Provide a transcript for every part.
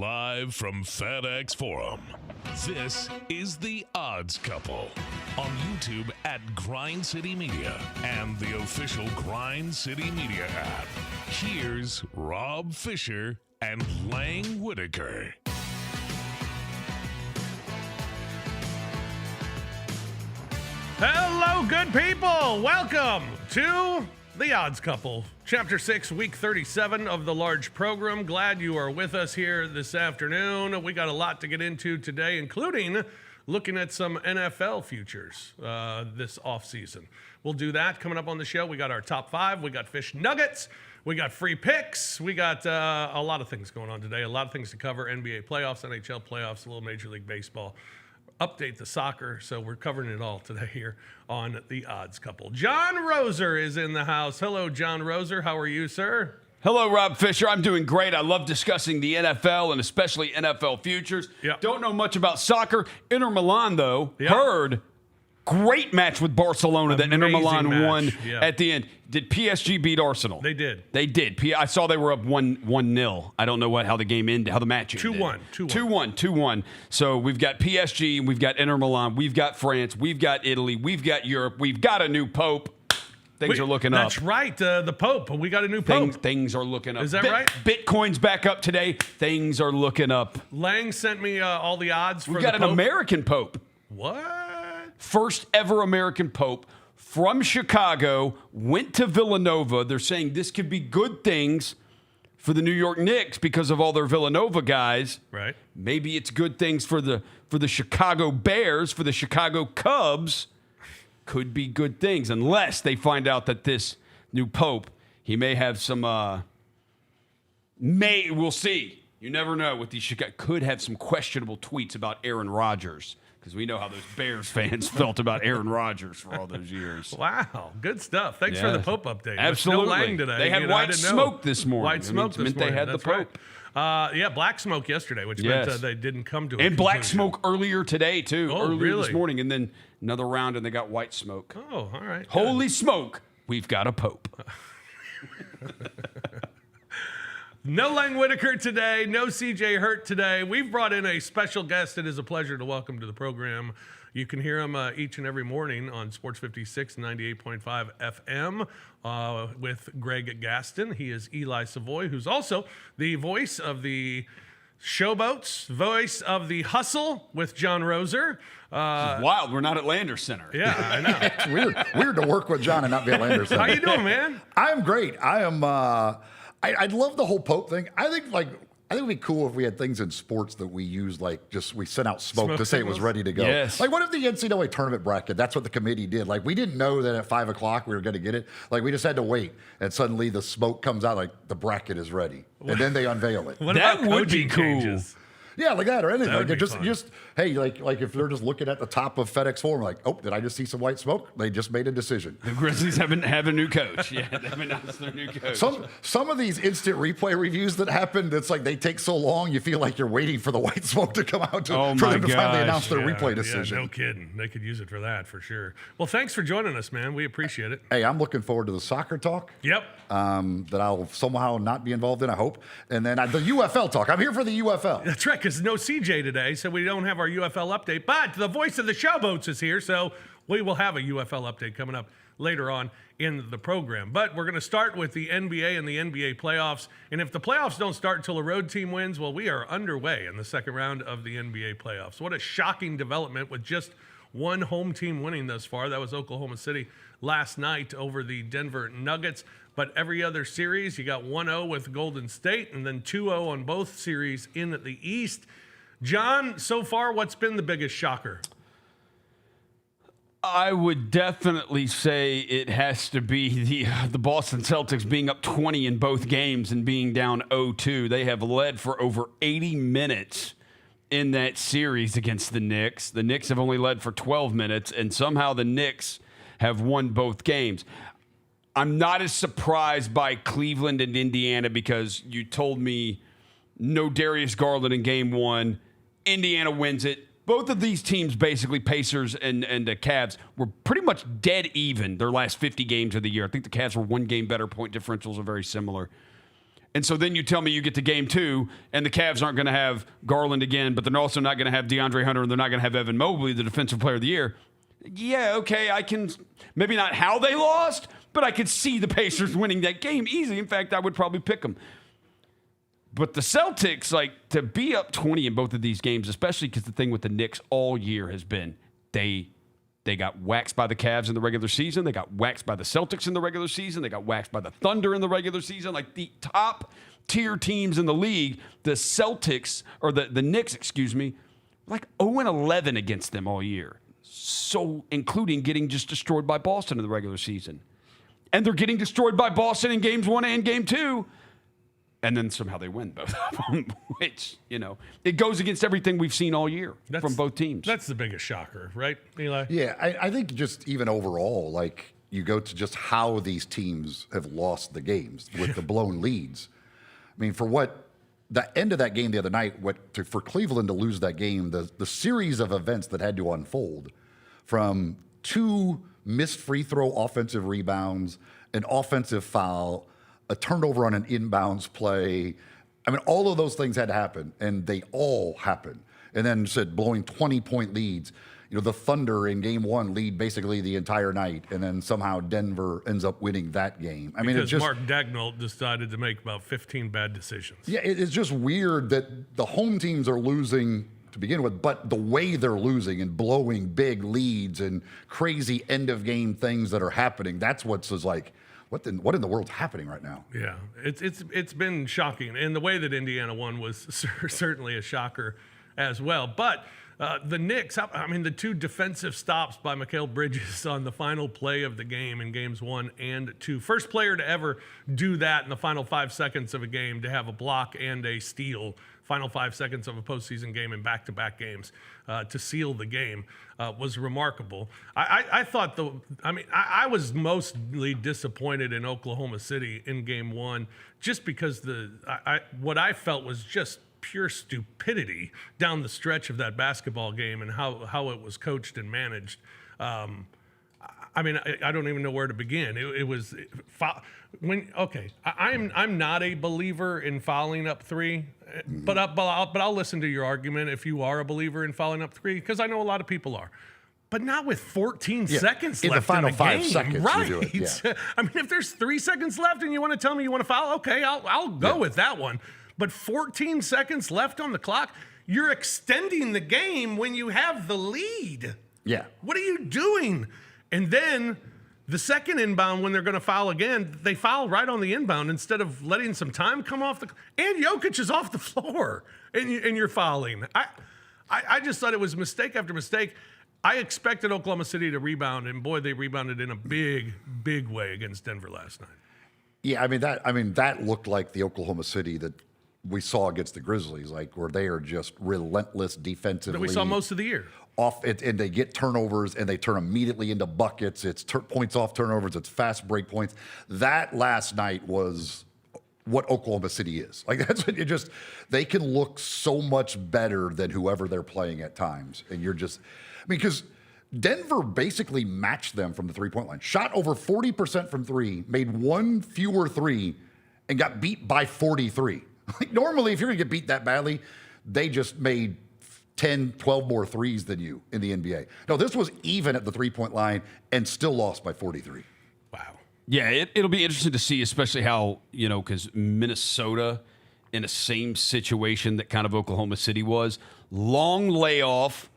Live from FedEx Forum, this is The Odds Couple on YouTube at Grind City Media and the official Grind City Media app. Here's Rob Fisher and Lang Whitaker. Hello, good people. Welcome to The Odds Couple, Chapter 6, Week 37 of the large program. Glad you are with us here this afternoon. We got a lot to get into today, including looking at some NFL futures this offseason. We'll do that coming up on the show. We got our top five. We got fish nuggets. We got free picks. We got a lot of things going on today. A lot of things to cover. NBA playoffs, NHL playoffs, a little Major League Baseball. Update the soccer. So we're covering it all today here on The Odds Couple. John Roser is in the house. Hello, John Roser. How are you, sir? Hello, Rob Fisher. I'm doing great. I love discussing the NFL and especially NFL futures. Yep. Don't know much about soccer. Inter Milan, though, Yep. heard great match with Barcelona that Inter Amazing Milan match. won Yeah. at the end. Did PSG beat Arsenal? They did. They did. I saw they were up 1-0. I don't know how the game ended, how the match ended. 2-1. 2-1. So we've got PSG, we've got Inter Milan, we've got France, we've got Italy, we've got Europe, we've got a new pope. Things are looking up. That's right. The Pope. We got a new Pope. Things are looking up. Is that right? Bitcoin's back up today. Things are looking up. Lang sent me all the odds for We've the got Pope. an American pope. What? First ever American pope from Chicago, went to Villanova. They're saying this could be good things for the New York Knicks because of all their Villanova guys. Right. Maybe it's good things for the Chicago Bears, for the Chicago Cubs. Could be good things unless they find out that this new pope, he may have some we'll see. You never know with these Chicago, could have some questionable tweets about Aaron Rodgers. Because we know how those Bears fans felt about Aaron Rodgers for all those years. Wow, good stuff. Thanks for the Pope update. Absolutely. No Lang today. They had white smoke this morning. White smoke this meant morning. They had That's the Pope. Right. Yeah, black smoke yesterday, which meant they didn't come to a And black conclusion. smoke earlier today, too. Oh, earlier really? this morning. And then another round, and they got white smoke. Oh, all right. Holy smoke, we've got a Pope. No Lang Whitaker today. No CJ Hurt today. We've brought in a special guest. It is a pleasure to welcome to the program. You can hear him each and every morning on Sports 56, 98.5 FM with Greg Gaston. He is Eli Savoy, who's also the voice of the Showboats, voice of the Hustle with John Roser. This is wild. We're not at Landers Center. Yeah, I know. It's weird to work with John and not be at Landers. How you doing, man? I'm great. I am. I love the whole Pope thing. I think it'd be cool if we had things in sports that we use, like just we sent out smoke to say it was ready to go. Yes. Like what if the NCAA tournament bracket? That's what the committee did. Like we didn't know that at 5 o'clock we were going to get it. Like we just had to wait, and suddenly the smoke comes out. Like the bracket is ready, and then they unveil it. What That about would be coaching cool. changes? Yeah, like that or anything. That would Like be just fun. hey, like if they're just looking at the top of FedEx Forum, like, oh, did I just see some white smoke? They just made a decision. The Grizzlies have a new coach. Yeah, they've announced their new coach. Some of these instant replay reviews that happen, it's like they take so long, you feel like you're waiting for the white smoke to come out Oh for my them to finally gosh. announce their replay decision. Yeah, no kidding. They could use it for that for sure. Well, thanks for joining us, man. We appreciate it. Hey, I'm looking forward to the soccer talk. Yep. That I'll somehow not be involved in, I hope. And then the UFL talk. I'm here for the UFL. That's right, because no CJ today, so we don't have our UFL update. But the voice of the Showboats is here, so we will have a UFL update coming up later on in the program. But we're going to start with the NBA and the NBA playoffs. And if the playoffs don't start until a road team wins, well, we are underway in the second round of the NBA playoffs. What a shocking development with just one home team winning thus far. That was Oklahoma City last night over the Denver Nuggets. But every other series, you got 1-0 with Golden State and then 2-0 on both series in the East. John, so far, what's been the biggest shocker? I would definitely say it has to be the Boston Celtics being up 20 in both games and being down 0-2. They have led for over 80 minutes in that series against the Knicks. The Knicks have only led for 12 minutes, and somehow the Knicks have won both games. I'm not as surprised by Cleveland and Indiana because you told me no Darius Garland in game one. Indiana wins it. Both of these teams, basically Pacers and the Cavs, were pretty much dead even their last 50 games of the year. I think the Cavs were one game better. Point differentials are very similar. And so then you tell me you get to game 2 and the Cavs aren't going to have Garland again, but they're also not going to have DeAndre Hunter and they're not going to have Evan Mobley, the defensive player of the year. Yeah, okay, I can, maybe not how they lost, but I could see the Pacers winning that game easily. In fact, I would probably pick them. But the Celtics, like, to be up 20 in both of these games, especially because the thing with the Knicks all year has been they got waxed by the Cavs in the regular season. They got waxed by the Celtics in the regular season. They got waxed by the Thunder in the regular season. Like, the top-tier teams in the league, the Celtics, or the Knicks, excuse me, like 0-11 against them all year. So, including getting just destroyed by Boston in the regular season. And they're getting destroyed by Boston in games 1 and game 2. And then somehow they win both of them, which, it goes against everything we've seen all year from both teams. That's the biggest shocker, right, Eli? Yeah, I think just even overall, like, you go to just how these teams have lost the games with the blown leads. I mean, for what the end of that game the other night, for Cleveland to lose that game, the series of events that had to unfold from 2 missed free throw offensive rebounds, an offensive foul, a turnover on an inbounds play. I mean, all of those things had to happen, and they all happened. And then blowing 20-point leads. The Thunder in game 1 lead basically the entire night, and then somehow Denver ends up winning that game. I mean, it's just Mark Daigneault decided to make about 15 bad decisions. Yeah, it's just weird that the home teams are losing to begin with, but the way they're losing and blowing big leads and crazy end-of-game things that are happening, that's what's like, what in the world's happening right now? Yeah, it's been shocking, and the way that Indiana won was certainly a shocker as well. But the Knicks, I mean, the 2 defensive stops by Mikal Bridges on the final play of the game in games 1 and 2. First player to ever do that in the final 5 seconds of a game, to have a block and a steal, final 5 seconds of a postseason game in back-to-back games to seal the game was remarkable. I thought I was mostly disappointed in Oklahoma City in game 1 just because what I felt was just pure stupidity down the stretch of that basketball game and how it was coached and managed. I mean, I don't even know where to begin. It was I'm not a believer in fouling up 3, but I'll listen to your argument if you are a believer in fouling up 3, because I know a lot of people are. But not with 14 seconds left in the final in the 5 game. seconds. Right. You do it, yeah. I mean, if there's 3 seconds left and you want to tell me you want to foul, okay, I'll go with that one. But 14 seconds left on the clock, you're extending the game when you have the lead. Yeah. What are you doing? And then the second inbound, when they're going to foul again, they foul right on the inbound instead of letting some time come off and Jokic is off the floor, and you're fouling. I just thought it was mistake after mistake. I expected Oklahoma City to rebound, and boy, they rebounded in a big, big way against Denver last night. Yeah, that looked like the Oklahoma City that we saw against the Grizzlies, like, where they are just relentless defensively. That we saw most of the year. And they get turnovers and they turn immediately into buckets. It's points off turnovers. It's fast break points. That last night was what Oklahoma City is. Like, that's what they can look so much better than whoever they're playing at times. And because Denver basically matched them from the 3-point line. Shot over 40% from 3, made 1 fewer 3, and got beat by 43. Like, normally, if you're going to get beat that badly, they just made 10, 12 more threes than you in the NBA. No, this was even at the 3-point line and still lost by 43. Wow. Yeah, it'll be interesting to see, especially how, because Minnesota in the same situation that kind of Oklahoma City was. Long layoff.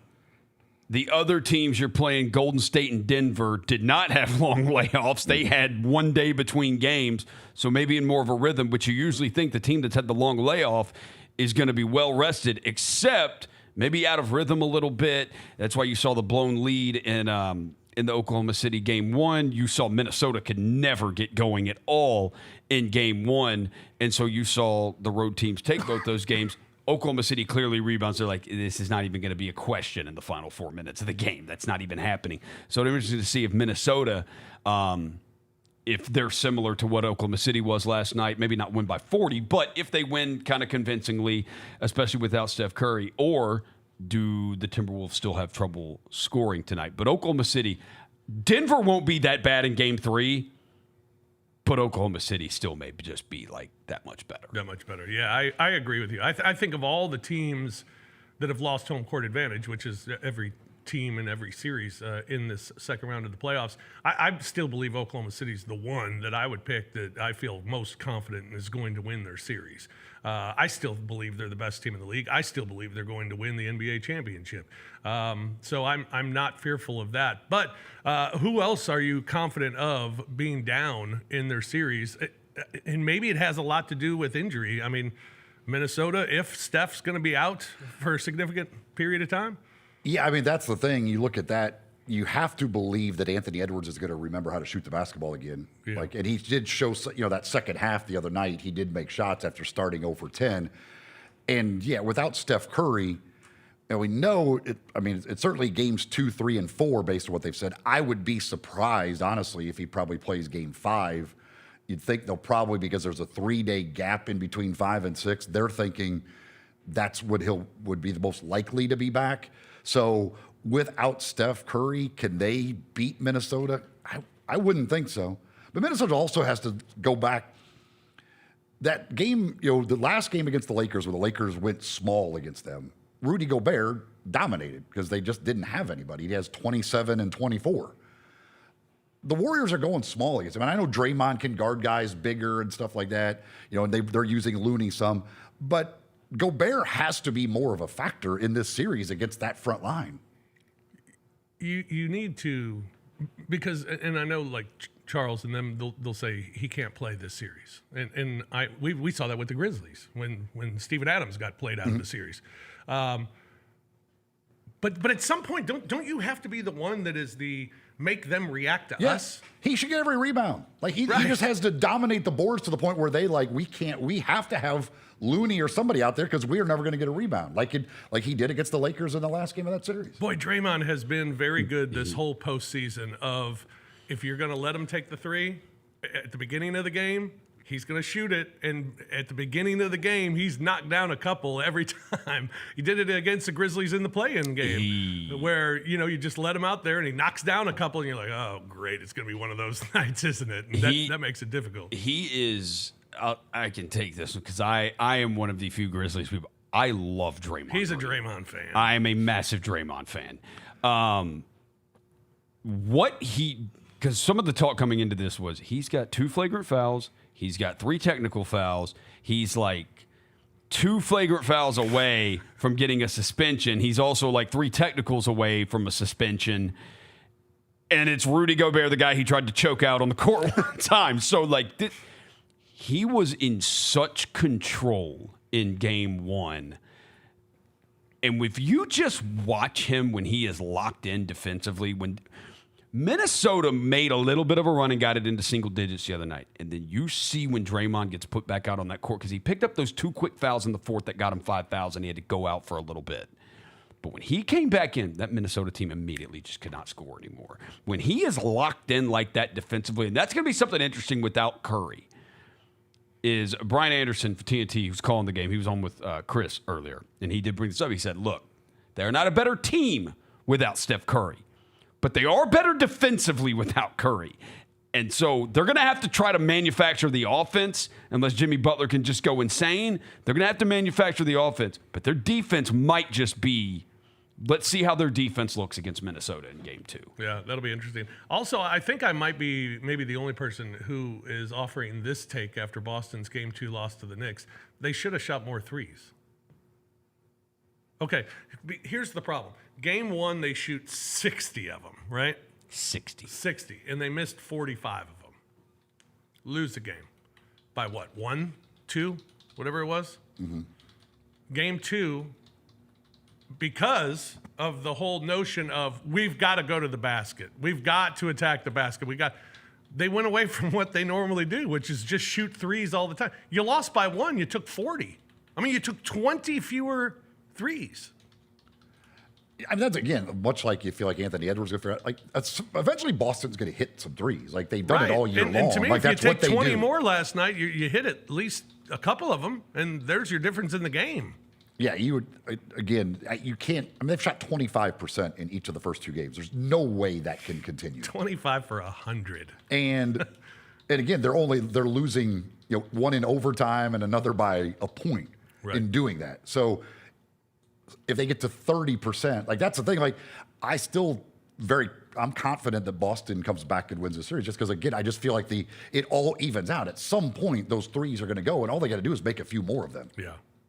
The other teams you're playing, Golden State and Denver, did not have long layoffs. They had 1 day between games, so maybe in more of a rhythm, which you usually think the team that's had the long layoff is going to be well rested, except maybe out of rhythm a little bit. That's why you saw the blown lead in the Oklahoma City game 1. You saw Minnesota could never get going at all in game 1, and so you saw the road teams take both those games. Oklahoma City clearly rebounds. They're like, this is not even going to be a question in the final 4 minutes of the game. That's not even happening. So it's interesting to see if Minnesota, if they're similar to what Oklahoma City was last night, maybe not win by 40, but if they win kind of convincingly, especially without Steph Curry, or do the Timberwolves still have trouble scoring tonight? But Oklahoma City, Denver won't be that bad in game 3. But Oklahoma City still may just be like that much better. That much better. Yeah, I agree with you. I think of all the teams that have lost home court advantage, which is every team in every series in this second round of the playoffs, I still believe Oklahoma City's the one that I would pick that I feel most confident is going to win their series. I still believe they're the best team in the league. I still believe they're going to win the NBA championship. So I'm not fearful of that. But who else are you confident of being down in their series? And maybe it has a lot to do with injury. I mean, Minnesota, if Steph's going to be out for a significant period of time? Yeah, I mean, that's the thing. You look at that, you have to believe that Anthony Edwards is going to remember how to shoot the basketball again. Yeah. And he did show, that second half the other night, he did make shots after starting 0 for 10. And yeah, without Steph Curry, and we know, it's certainly games 2, 3, and 4 based on what they've said. I would be surprised, honestly, if he probably plays game 5. You'd think they'll probably, because there's a 3-day gap in between 5 and 6, they're thinking that's what would be the most likely to be back. So without Steph Curry, can they beat Minnesota? I wouldn't think so. But Minnesota also has to go back. That game, the last game against the Lakers, where the Lakers went small against them, Rudy Gobert dominated because they just didn't have anybody. He has 27 and 24. The Warriors are going small against him. And I know Draymond can guard guys bigger and stuff like that, and they're using Looney some. But Gobert has to be more of a factor in this series against that front line. You need to, because, and I know like Charles and them, they'll say he can't play this series. And we saw that with the Grizzlies when Steven Adams got played out of the series. But at some point, don't you have to be the one that is the make them react to us? He should get every rebound. He just has to dominate the boards to the point where we have to have Looney or somebody out there because we are never going to get a rebound like he did against the Lakers in the last game of that series. Boy, Draymond has been very good this whole postseason of, if you're going to let him take the three at the beginning of the game, he's going to shoot it. And at the beginning of the game, he's knocked down a couple every time. He did it against the Grizzlies in the play-in game where, you just let him out there and he knocks down a couple and you're like, oh, great. It's going to be one of those nights, isn't it? And that makes it difficult. He is, I can take this because I am one of the few Grizzlies people. I love Draymond. He's a Draymond fan. I am a massive Draymond fan. Because some of the talk coming into this was he's got 2 flagrant fouls. He's got 3 technical fouls. He's like 2 flagrant fouls away from getting a suspension. He's also like 3 technicals away from a suspension. And it's Rudy Gobert, the guy he tried to choke out on the court one time. So he was in such control in game 1. And if you just watch him when he is locked in defensively, when Minnesota made a little bit of a run and got it into single digits the other night. And then you see when Draymond gets put back out on that court because he picked up those 2 quick fouls in the fourth that got him 5 fouls and he had to go out for a little bit. But when he came back in, that Minnesota team immediately just could not score anymore. When he is locked in like that defensively, and that's going to be something interesting without Curry, is Brian Anderson for TNT, who's calling the game. He was on with Chris earlier, and he did bring this up. He said, look, they're not a better team without Steph Curry. But they are better defensively without Curry. And so they're going to have to try to manufacture the offense unless Jimmy Butler can just go insane. They're going to have to manufacture the offense. But their defense might just be, let's see how their defense looks against Minnesota in game 2. Yeah, that'll be interesting. Also, I think I might be maybe the only person who is offering this take after Boston's game 2 loss to the Knicks. They should have shot more threes. Okay, here's the problem. Game 1, they shoot 60 of them, right? 60. And they missed 45 of them. Lose the game. By what, 1, 2, whatever it was? Mm-hmm. Game 2, because of the whole notion of we've got to go to the basket. We've got to attack the basket. They went away from what they normally do, which is just shoot threes all the time. You lost by 1, you took 40. You took 20 fewer threes. That's, again, much like you feel like Anthony Edwards, eventually Boston's going to hit some threes. They've done it all year long. And to me, if that's you what take they 20 do. more last night, you hit at least a couple of them, and there's your difference in the game. Yeah, you would, again, you can't, they've shot 25% in each of the first 2 games. There's no way that can continue. 25 for 100. And And again, they're losing, one in overtime and another by a point in doing that. So if they get to 30%, like that's the thing. Like I'm confident that Boston comes back and wins the series just because, again, I just feel like it all evens out. At some point, those threes are going to go, and all they got to do is make a few more of them.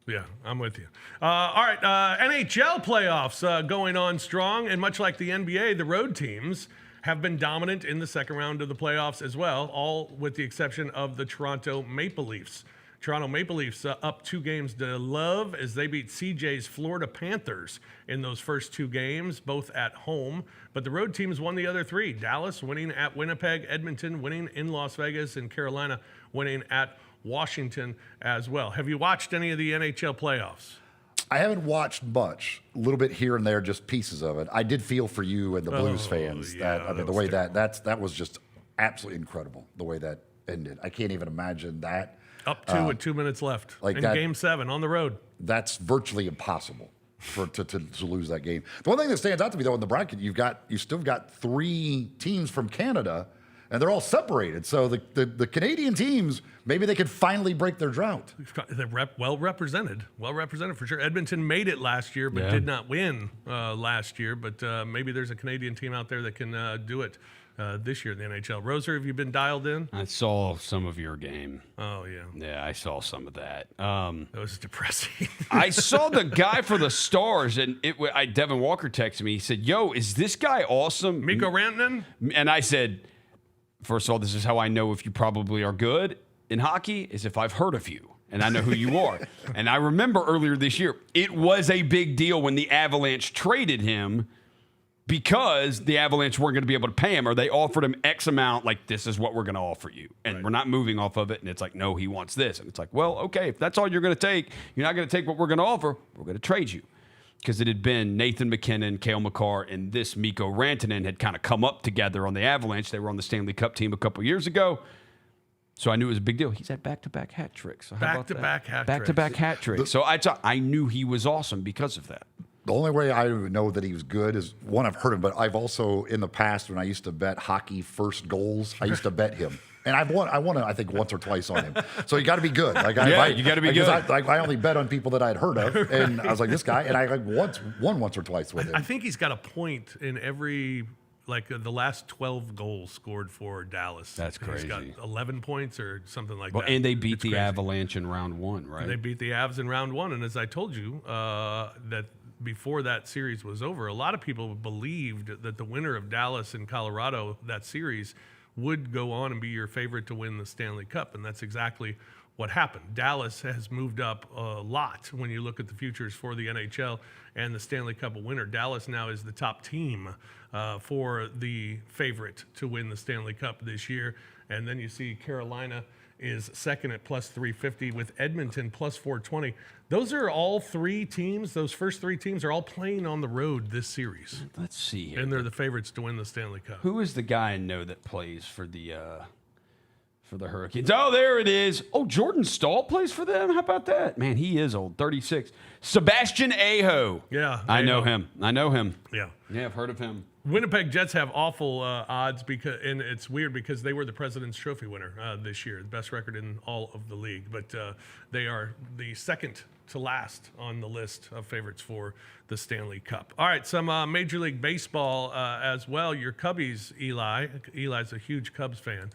Yeah, I'm with you. All right, NHL playoffs going on strong, and much like the NBA, the road teams have been dominant in the second round of the playoffs as well, all with the exception of the Toronto Maple Leafs. Toronto Maple Leafs up 2 games to love as they beat CJ's Florida Panthers in those first 2 games, both at home. But the road teams won the other 3. Dallas winning at Winnipeg, Edmonton winning in Las Vegas, and Carolina winning at Washington as well. Have you watched any of the NHL playoffs? I haven't watched much, a little bit here and there, just pieces of it. I did feel for you and the Blues fans the way that was just absolutely incredible, the way that ended. I can't even imagine that. Up 2 with 2 minutes left in Game 7 on the road. That's virtually impossible to lose that game. The one thing that stands out to me, though, in the bracket, you still got 3 teams from Canada, and they're all separated. So the Canadian teams, maybe they could finally break their drought. They're well represented for sure. Edmonton made it last year, but did not win last year. But maybe there's a Canadian team out there that can do it this year in the NHL. Roser, have you been dialed in? I saw some of your game. Oh, yeah. Yeah, I saw some of that. That was depressing. I saw the guy for the Stars, and Devin Walker texted me. He said, "Yo, is this guy awesome?" Mikko Rantanen? And I said, first of all, this is how I know if you probably are good in hockey, is if I've heard of you and I know who you are. And I remember earlier this year, it was a big deal when the Avalanche traded him because the Avalanche weren't going to be able to pay him, or they offered him X amount, like, this is what we're going to offer you. And we're not moving off of it. And it's like, no, he wants this. And it's like, well, okay, if that's all you're going to take, you're not going to take what we're going to offer, we're going to trade you. Because it had been Nathan McKinnon, Cale Makar, and this Mikko Rantanen had kind of come up together on the Avalanche. They were on the Stanley Cup team a couple years ago. So I knew it was a big deal. He's had back-to-back hat tricks. So back-to-back hat tricks. Back-to-back hat tricks. So I knew he was awesome because of that. The only way I know that he was good is, one, I've heard him, but I've also, in the past, when I used to bet hockey first goals, I used to bet him. And I won, I think, once or twice on him. So you got to be good. You got to be good. I only bet on people that I'd heard of, and I was like, this guy, and I won once or twice with him. I think he's got a point in every, the last 12 goals scored for Dallas. That's crazy. He's got 11 points or something like that. And they beat the Avalanche in round 1, right? They beat the Avs in round 1, and as I told you, that before that series was over, a lot of people believed that the winner of Dallas and Colorado, that series, would go on and be your favorite to win the Stanley Cup, and that's exactly what happened. Dallas has moved up a lot when you look at the futures for the NHL and the Stanley Cup winner. Dallas now is the top team for the favorite to win the Stanley Cup this year, and then you see Carolina is second at plus 350 with Edmonton plus 420. Those are all 3 teams. Those first 3 teams are all playing on the road this series. Let's see here. And they're the favorites to win the Stanley Cup. Who is the guy I know that plays for the Hurricanes? Oh, there it is. Oh, Jordan Stahl plays for them? How about that? Man, he is old, 36. Sebastian Aho. Yeah. I know him. Yeah. Yeah, I've heard of him. Winnipeg Jets have awful odds and it's weird because they were the President's Trophy winner this year, the best record in all of the league. But they are the second to last on the list of favorites for the Stanley Cup. All right, some Major League Baseball as well. Your Cubbies, Eli. Eli's a huge Cubs fan.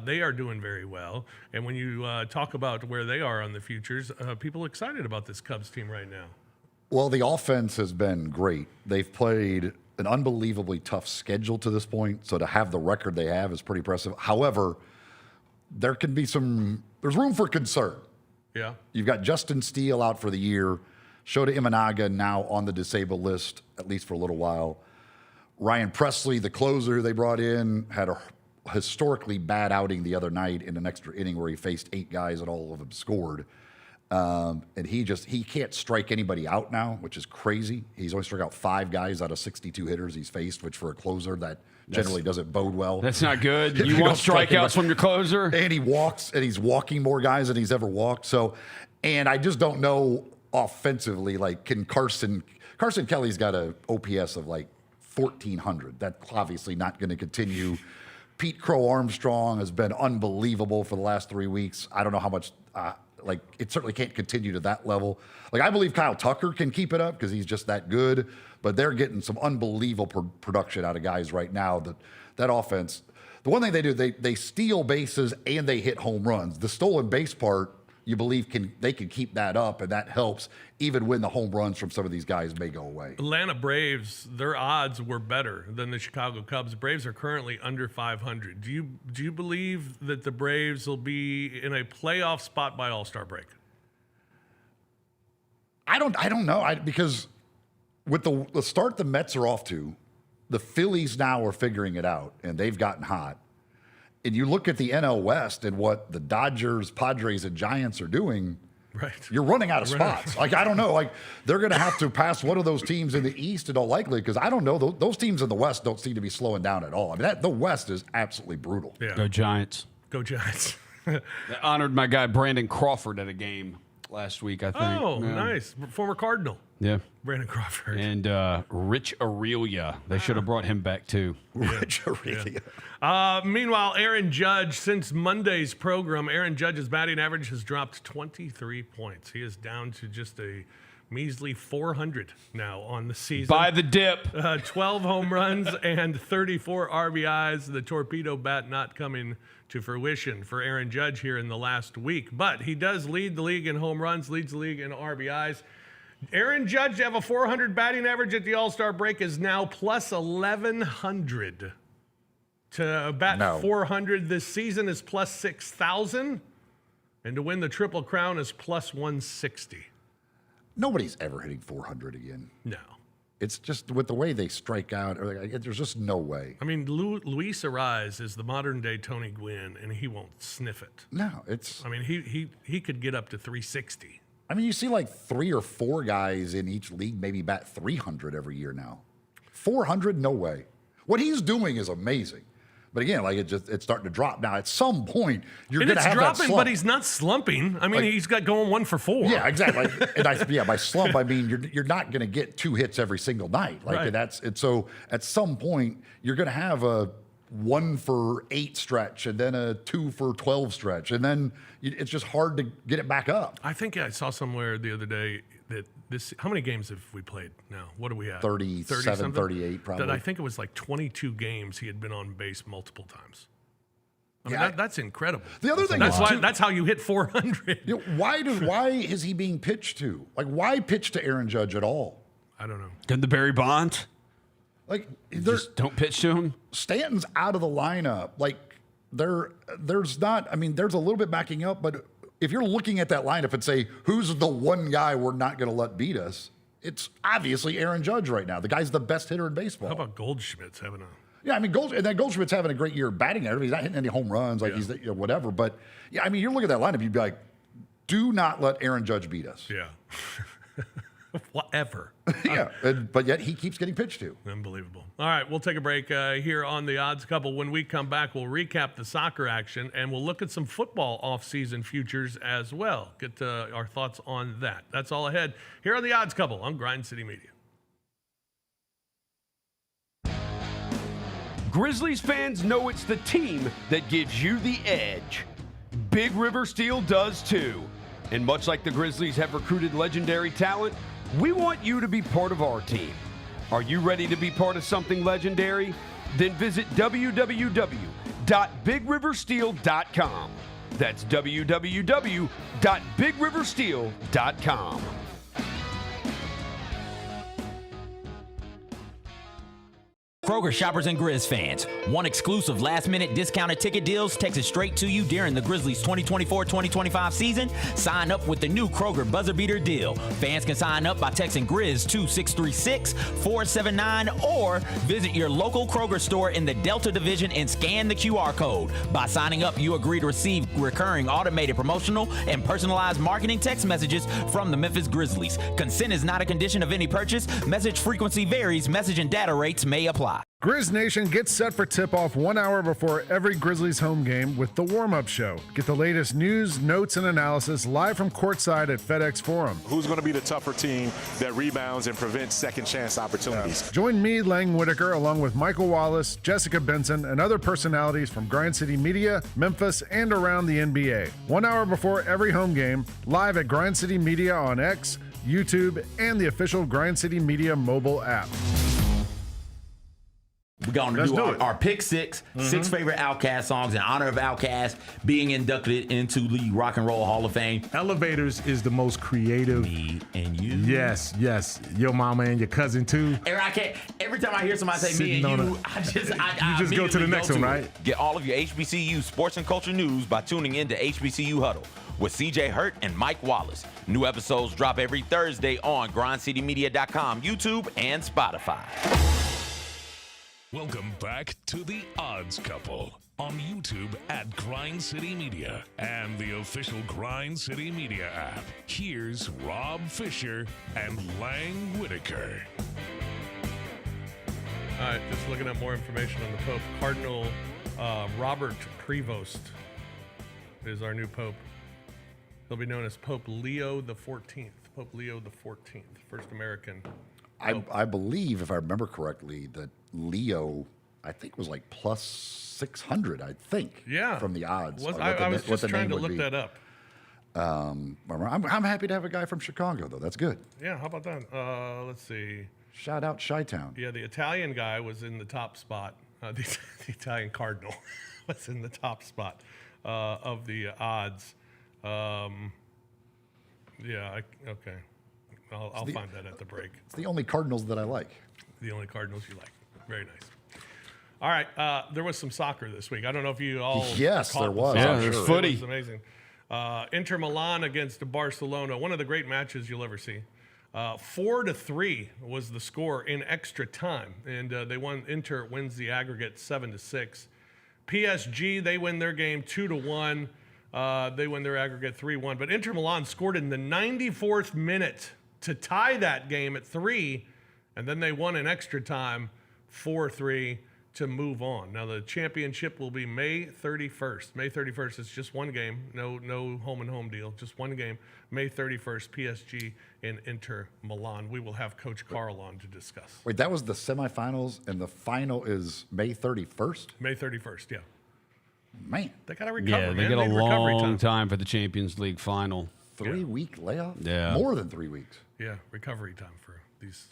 They are doing very well. And when you talk about where they are on the futures, people are excited about this Cubs team right now. Well, the offense has been great. They've played an unbelievably tough schedule to this point, so to have the record they have is pretty impressive. However, there's room for concern. Yeah. You've got Justin Steele out for the year. Shota Imanaga now on the disabled list, at least for a little while. Ryan Presley, the closer who they brought in, had a historically bad outing the other night in an extra inning where he faced 8 guys and all of them scored. And he can't strike anybody out now, which is crazy. He's only struck out 5 guys out of 62 hitters he's faced, which for a closer, that generally doesn't bode well. That's not good. You want strikeouts from your closer? And he's walking more guys than he's ever walked. So, and I just don't know offensively, can Carson Kelly's got a OPS of 1,400. That's obviously not going to continue Pete Crow Armstrong has been unbelievable for the last 3 weeks. I don't know how much, it certainly can't continue to that level. Like, I believe Kyle Tucker can keep it up because he's just that good, but they're getting some unbelievable production out of guys right now. That offense, the one thing they do, they steal bases and they hit home runs. The stolen base part, you believe they can keep that up, and that helps even when the home runs from some of these guys may go away. Atlanta Braves, their odds were better than the Chicago Cubs. Braves are currently under 500. Do you believe that the Braves will be in a playoff spot by All-Star break? I don't know. Because with the start the Mets are off to, the Phillies now are figuring it out, and they've gotten hot. And you look at the NL West and what the Dodgers, Padres, and Giants are doing, right? You're running out of spots. Like, I don't know. Like, they're going to have to pass one of those teams in the East in all likelihood, because I don't know. Those teams in the West don't seem to be slowing down at all. I mean, the West is absolutely brutal. Yeah. Go Giants. Go Giants. They honored my guy Brandon Crawford at a game last week, I think. Oh, nice. Former Cardinal. Yeah. Brandon Crawford. And Rich Aurelia. They should have brought him back, too. Rich Aurelia. Meanwhile, Aaron Judge, since Monday's program, Aaron Judge's batting average has dropped 23 points. He is down to just a measly 400 now on the season. By the dip. 12 home runs and 34 RBIs. The torpedo bat not coming to fruition for Aaron Judge here in the last week. But he does lead the league in home runs, leads the league in RBIs. Aaron Judge to have a 400 batting average at the All-Star break is now plus 1,100. To bat 400 this season is plus 6,000. And to win the Triple Crown is plus 160. Nobody's ever hitting 400 again. No. It's just with the way they strike out, there's just no way. I mean, Luis Arraez is the modern-day Tony Gwynn, and he won't sniff it. No, it's... I mean, he could get up to 360. I mean, you see like 3 or 4 guys in each league maybe bat 300 every year now. 400, no way. What he's doing is amazing. But again, like it's starting to drop now. At some point, you're going to have that slump. It's dropping, but he's not slumping. I mean, he's got going 1 for 4. Yeah, exactly. And by slump, I mean you're not going to get 2 hits every single night. Like right. So at some point, you're going to have a 1 for 8 stretch, and then a 2 for 12 stretch, and then it's just hard to get it back up. I think I saw somewhere the other day that how many games have we played now? What do we have? 37, 38 probably. That I think it was like 22 games he had been on base multiple times. I mean, that's incredible. The other thing that's how you hit 400. Why is he being pitched to? Like, why pitch to Aaron Judge at all? I don't know. Did the Barry Bonds? Like, just don't pitch to him. Stanton's out of the lineup. Like, there's not. I mean, there's a little bit backing up, but if you're looking at that lineup and say, who's the one guy we're not going to let beat us, it's obviously Aaron Judge right now. The guy's the best hitter in baseball. How about Goldschmidt's having a... Yeah, I mean, Goldschmidt's having a great year batting average. He's not hitting any home runs, like he's whatever. But, yeah, I mean, you look at that lineup, you'd be like, do not let Aaron Judge beat us. Yeah. Whatever. Yeah, but yet he keeps getting pitched to. Unbelievable. All right, we'll take a break here on The Odds Couple. When we come back, we'll recap the soccer action, and we'll look at some football off-season futures as well. Get our thoughts on that. That's all ahead here on The Odds Couple on Grind City Media. Grizzlies fans know it's the team that gives you the edge. Big River Steel does too. And much like the Grizzlies have recruited legendary talent, we want you to be part of our team. Are you ready to be part of something legendary? Then visit www.bigriversteel.com. That's www.bigriversteel.com. Kroger shoppers and Grizz fans, want exclusive last-minute discounted ticket deals texted straight to you during the Grizzlies 2024-2025 season? Sign up with the new Kroger Buzzer Beater deal. Fans can sign up by texting Grizz to 636-479 or visit your local Kroger store in the Delta Division and scan the QR code. By signing up, you agree to receive recurring automated promotional and personalized marketing text messages from the Memphis Grizzlies. Consent is not a condition of any purchase. Message frequency varies. Message and data rates may apply. Spotify. Grizz Nation gets set for tip-off 1 hour before every Grizzlies home game with The Warm-Up Show. Get the latest news, notes, and analysis live from courtside at FedEx Forum. Who's going to be the tougher team that rebounds and prevents second chance opportunities? Join me, Lang Whitaker, along with Michael Wallace, Jessica Benson, and other personalities from Grind City Media, Memphis, and around the NBA. 1 hour before every home game, live at Grind City Media on X, YouTube, and the official Grind City Media mobile app. We're going to Let's do do our, it. our pick six favorite Outkast songs in honor of Outkast being inducted into the Rock and Roll Hall of Fame. Elevators is the most creative. Me and you. Yes. Your mama and your cousin too. Every time I hear somebody say me Sitting and on you, a- I just go to the next one, right? Get all of your HBCU sports and culture news by tuning in to HBCU Huddle with CJ Hurt and Mike Wallace. New episodes drop every Thursday on grindcitymedia.com, YouTube, and Spotify. Welcome back to The Odds Couple on YouTube at Grind City Media and the official Grind City Media app. Here's Rob Fisher and Lang Whitaker. All right, just looking at more information on the Pope. Cardinal Robert Prevost is our new Pope. He'll be known as Pope Leo the 14th. Pope Leo the 14th, first American. I believe, if I remember correctly, that Leo, I think, was like plus 600, I think. Yeah. From the odds. I was just trying to look that up. I'm happy to have a guy from Chicago, though. That's good. Yeah, how about that? Let's see. Shout out Chi-Town. Yeah, the Italian guy was in the top spot. The Italian Cardinal was in the top spot of the odds. Okay. I'll find that at the break. It's the only Cardinals that I like. The only Cardinals you like. Very nice. All right, there was some soccer this week. I don't know if you all Yes, caught there the was. soccer. Yeah, there's It footy. was amazing. Inter Milan against Barcelona, one of the great matches you'll ever see. 4-3 was the score in extra time, and they won. Inter wins the aggregate 7-6. PSG, they win their game 2-1. They win their aggregate 3-1. But Inter Milan scored in the 94th minute to tie that game at 3, and then they won in extra time 4-3 to move on. Now the championship will be May 31st. May 31st is just one game, no home and home deal, just one game. May 31st, PSG and Inter Milan. We will have Coach Carl on to discuss. Wait, that was the semifinals, and the final is May 31st? May 31st, yeah. Man, They got to recover, Yeah, man. they get a need recovery long time for the Champions League final. 3-week layoff? Yeah. More than 3 weeks. Yeah, recovery time for these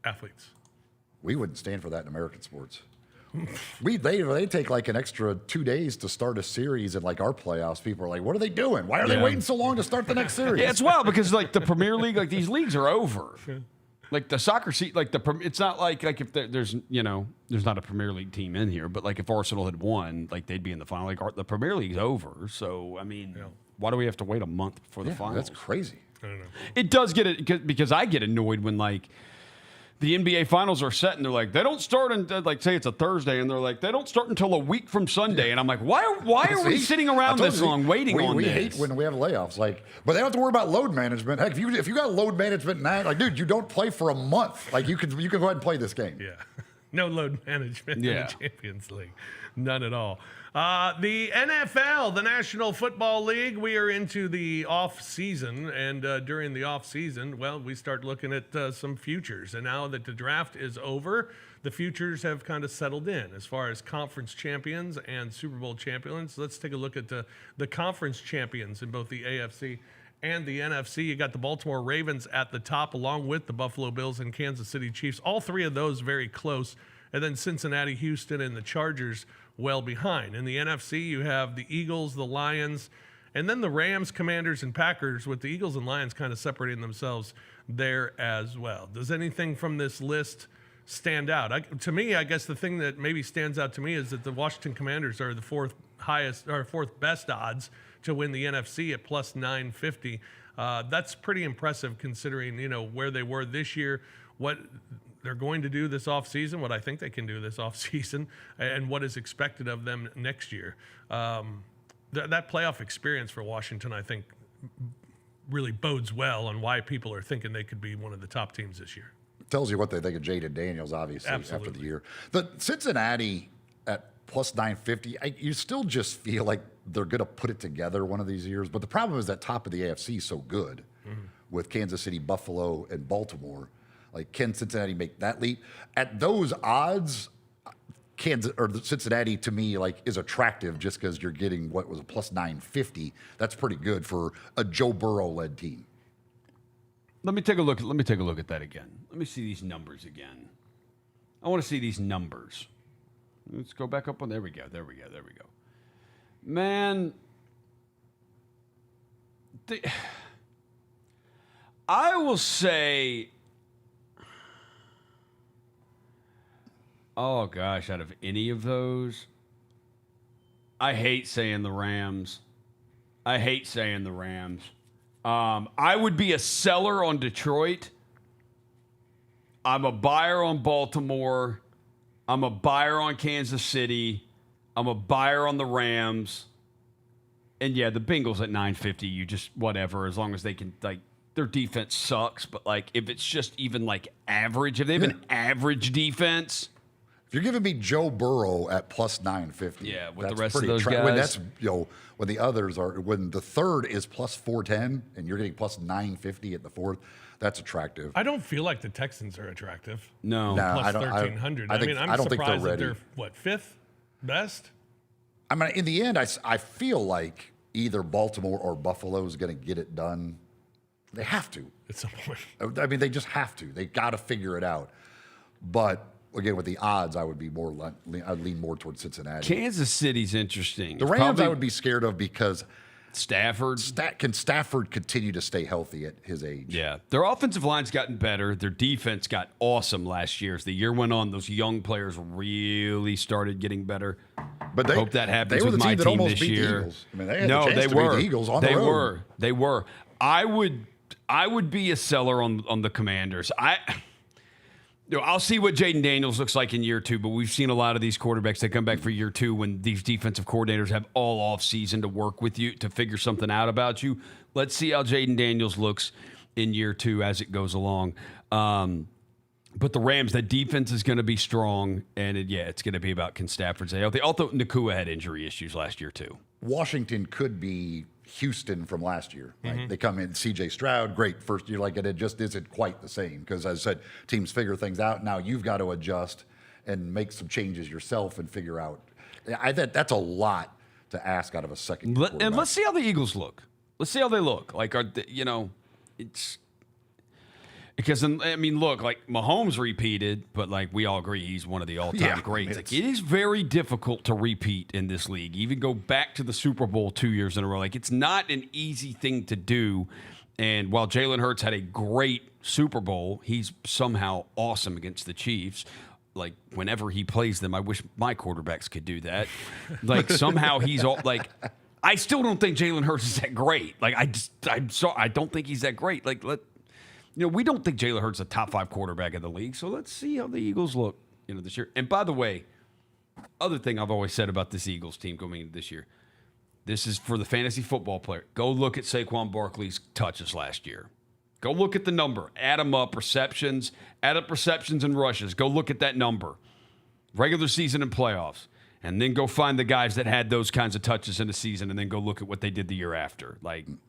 athletes. We wouldn't stand for that in American sports. They take like an extra 2 days to start a series, and like our playoffs, people are like, "What are they doing? Why are they waiting so long to start the next series?" Yeah, it's wild because like the Premier League, like these leagues are over. Like the soccer seat, like it's not like if there's there's not a Premier League team in here, but like if Arsenal had won, like they'd be in the final. Like the Premier League's over, so I mean, why do we have to wait a month before the final? That's crazy. I don't know. It does get it because I get annoyed when like the NBA finals are set and they're like they don't start until like say it's a Thursday and they're like they don't start until a week from Sunday and I'm like why are we sitting around this long waiting on we this? hate when we have layoffs, like, but they don't have to worry about load management. Heck, if you got load management now, like, dude, you don't play for a month. Like, you can go ahead and play this game. Yeah. No load management in Yeah. the Champions League. None at all. The NFL, the National Football League, we are into the off season. And during the off season, well, we start looking at some futures. And now that the draft is over, the futures have kind of settled in as far as conference champions and Super Bowl champions. Let's take a look at the conference champions in both the AFC and the NFC. You got the Baltimore Ravens at the top, along with the Buffalo Bills and Kansas City Chiefs. All three of those very close. And then Cincinnati, Houston, and the Chargers well behind. In the NFC, you have the Eagles, the Lions, and then the Rams, Commanders, and Packers, with the Eagles and Lions kind of separating themselves there as well. Does anything from this list stand out? To me, I guess the thing that maybe stands out to me is that the Washington Commanders are the fourth best odds to win the NFC at plus 950. That's pretty impressive considering, where they were this year, what they're going to do this offseason, what I think they can do this offseason, and what is expected of them next year. That playoff experience for Washington, I think, really bodes well on why people are thinking they could be one of the top teams this year. tells you what they think of Jaden Daniels, obviously, after the year. The Cincinnati at plus 950, you still just feel like they're going to put it together one of these years. But the problem is that top of the AFC is so good with Kansas City, Buffalo, and Baltimore. Like, can Cincinnati make that leap? At those odds, Cincinnati to me is attractive just because you're getting what was a plus 950. That's pretty good for a Joe Burrow led team. Let me take a look at that again. Let me see these numbers again. I want to see these numbers. Let's go back up on. There we go. Man, I will say. Oh, gosh, out of any of those, I hate saying the Rams. I would be a seller on Detroit. I'm a buyer on Baltimore. I'm a buyer on Kansas City. I'm a buyer on the Rams. And, yeah, the Bengals at 950, you just whatever, as long as they can, their defense sucks. But, if it's just even, average, if they have an average defense. If you're giving me Joe Burrow at plus 950, yeah, with the rest of those guys, when the others are, when the third is plus 410 and you're getting plus 950 at the fourth, that's attractive. I don't feel like the Texans are attractive. No, plus 1,300. I'm I don't think they're surprised ready. that they're fifth best. I mean, in the end, I feel like either Baltimore or Buffalo is going to get it done. They have to at some point. I mean, they just have to. They got to figure it out. But again, with the odds, I'd lean more towards Cincinnati. Kansas City's interesting. The Rams I would be scared of because Stafford. Can Stafford continue to stay healthy at his age? Yeah. Their offensive line's gotten better. Their defense got awesome last year. As the year went on, those young players really started getting better. But hope that happens with my team this beat year. The Eagles. I mean, they had the chance to beat the Eagles on the road. They were. I would be a seller on the Commanders. I'll see what Jaden Daniels looks like in year two, but we've seen a lot of these quarterbacks that come back for year two when these defensive coordinators have all off season to work with you to figure something out about you. Let's see how Jaden Daniels looks in year two as it goes along. But the Rams, that defense is going to be strong, and it's going to be about can Stafford stay healthy. Although Nakua had injury issues last year too. Washington could be Houston from last year. Right? They come in, C.J. Stroud, great first year, it just isn't quite the same because, as I said, teams figure things out. Now you've got to adjust and make some changes yourself and figure out. That's a lot to ask out of a second year. And let's see how the Eagles look. Let's see how they look. It's because Mahomes repeated, but we all agree he's one of the all-time greats. It is very difficult to repeat in this league. Even go back to the Super Bowl 2 years in a row. It's not an easy thing to do. And while Jalen Hurts had a great Super Bowl, he's somehow awesome against the Chiefs. Whenever he plays them, I wish my quarterbacks could do that. Somehow he's all I still don't think Jalen Hurts is that great. I don't think he's that great. We don't think Jalen Hurts is a top 5 quarterback in the league, so let's see how the Eagles look, this year. And by the way, other thing I've always said about this Eagles team going into this year, this is for the fantasy football player. Go look at Saquon Barkley's touches last year. Go look at the number. Add them up, receptions, and rushes. Go look at that number. Regular season and playoffs. And then go find the guys that had those kinds of touches in the season and then go look at what they did the year after. I'm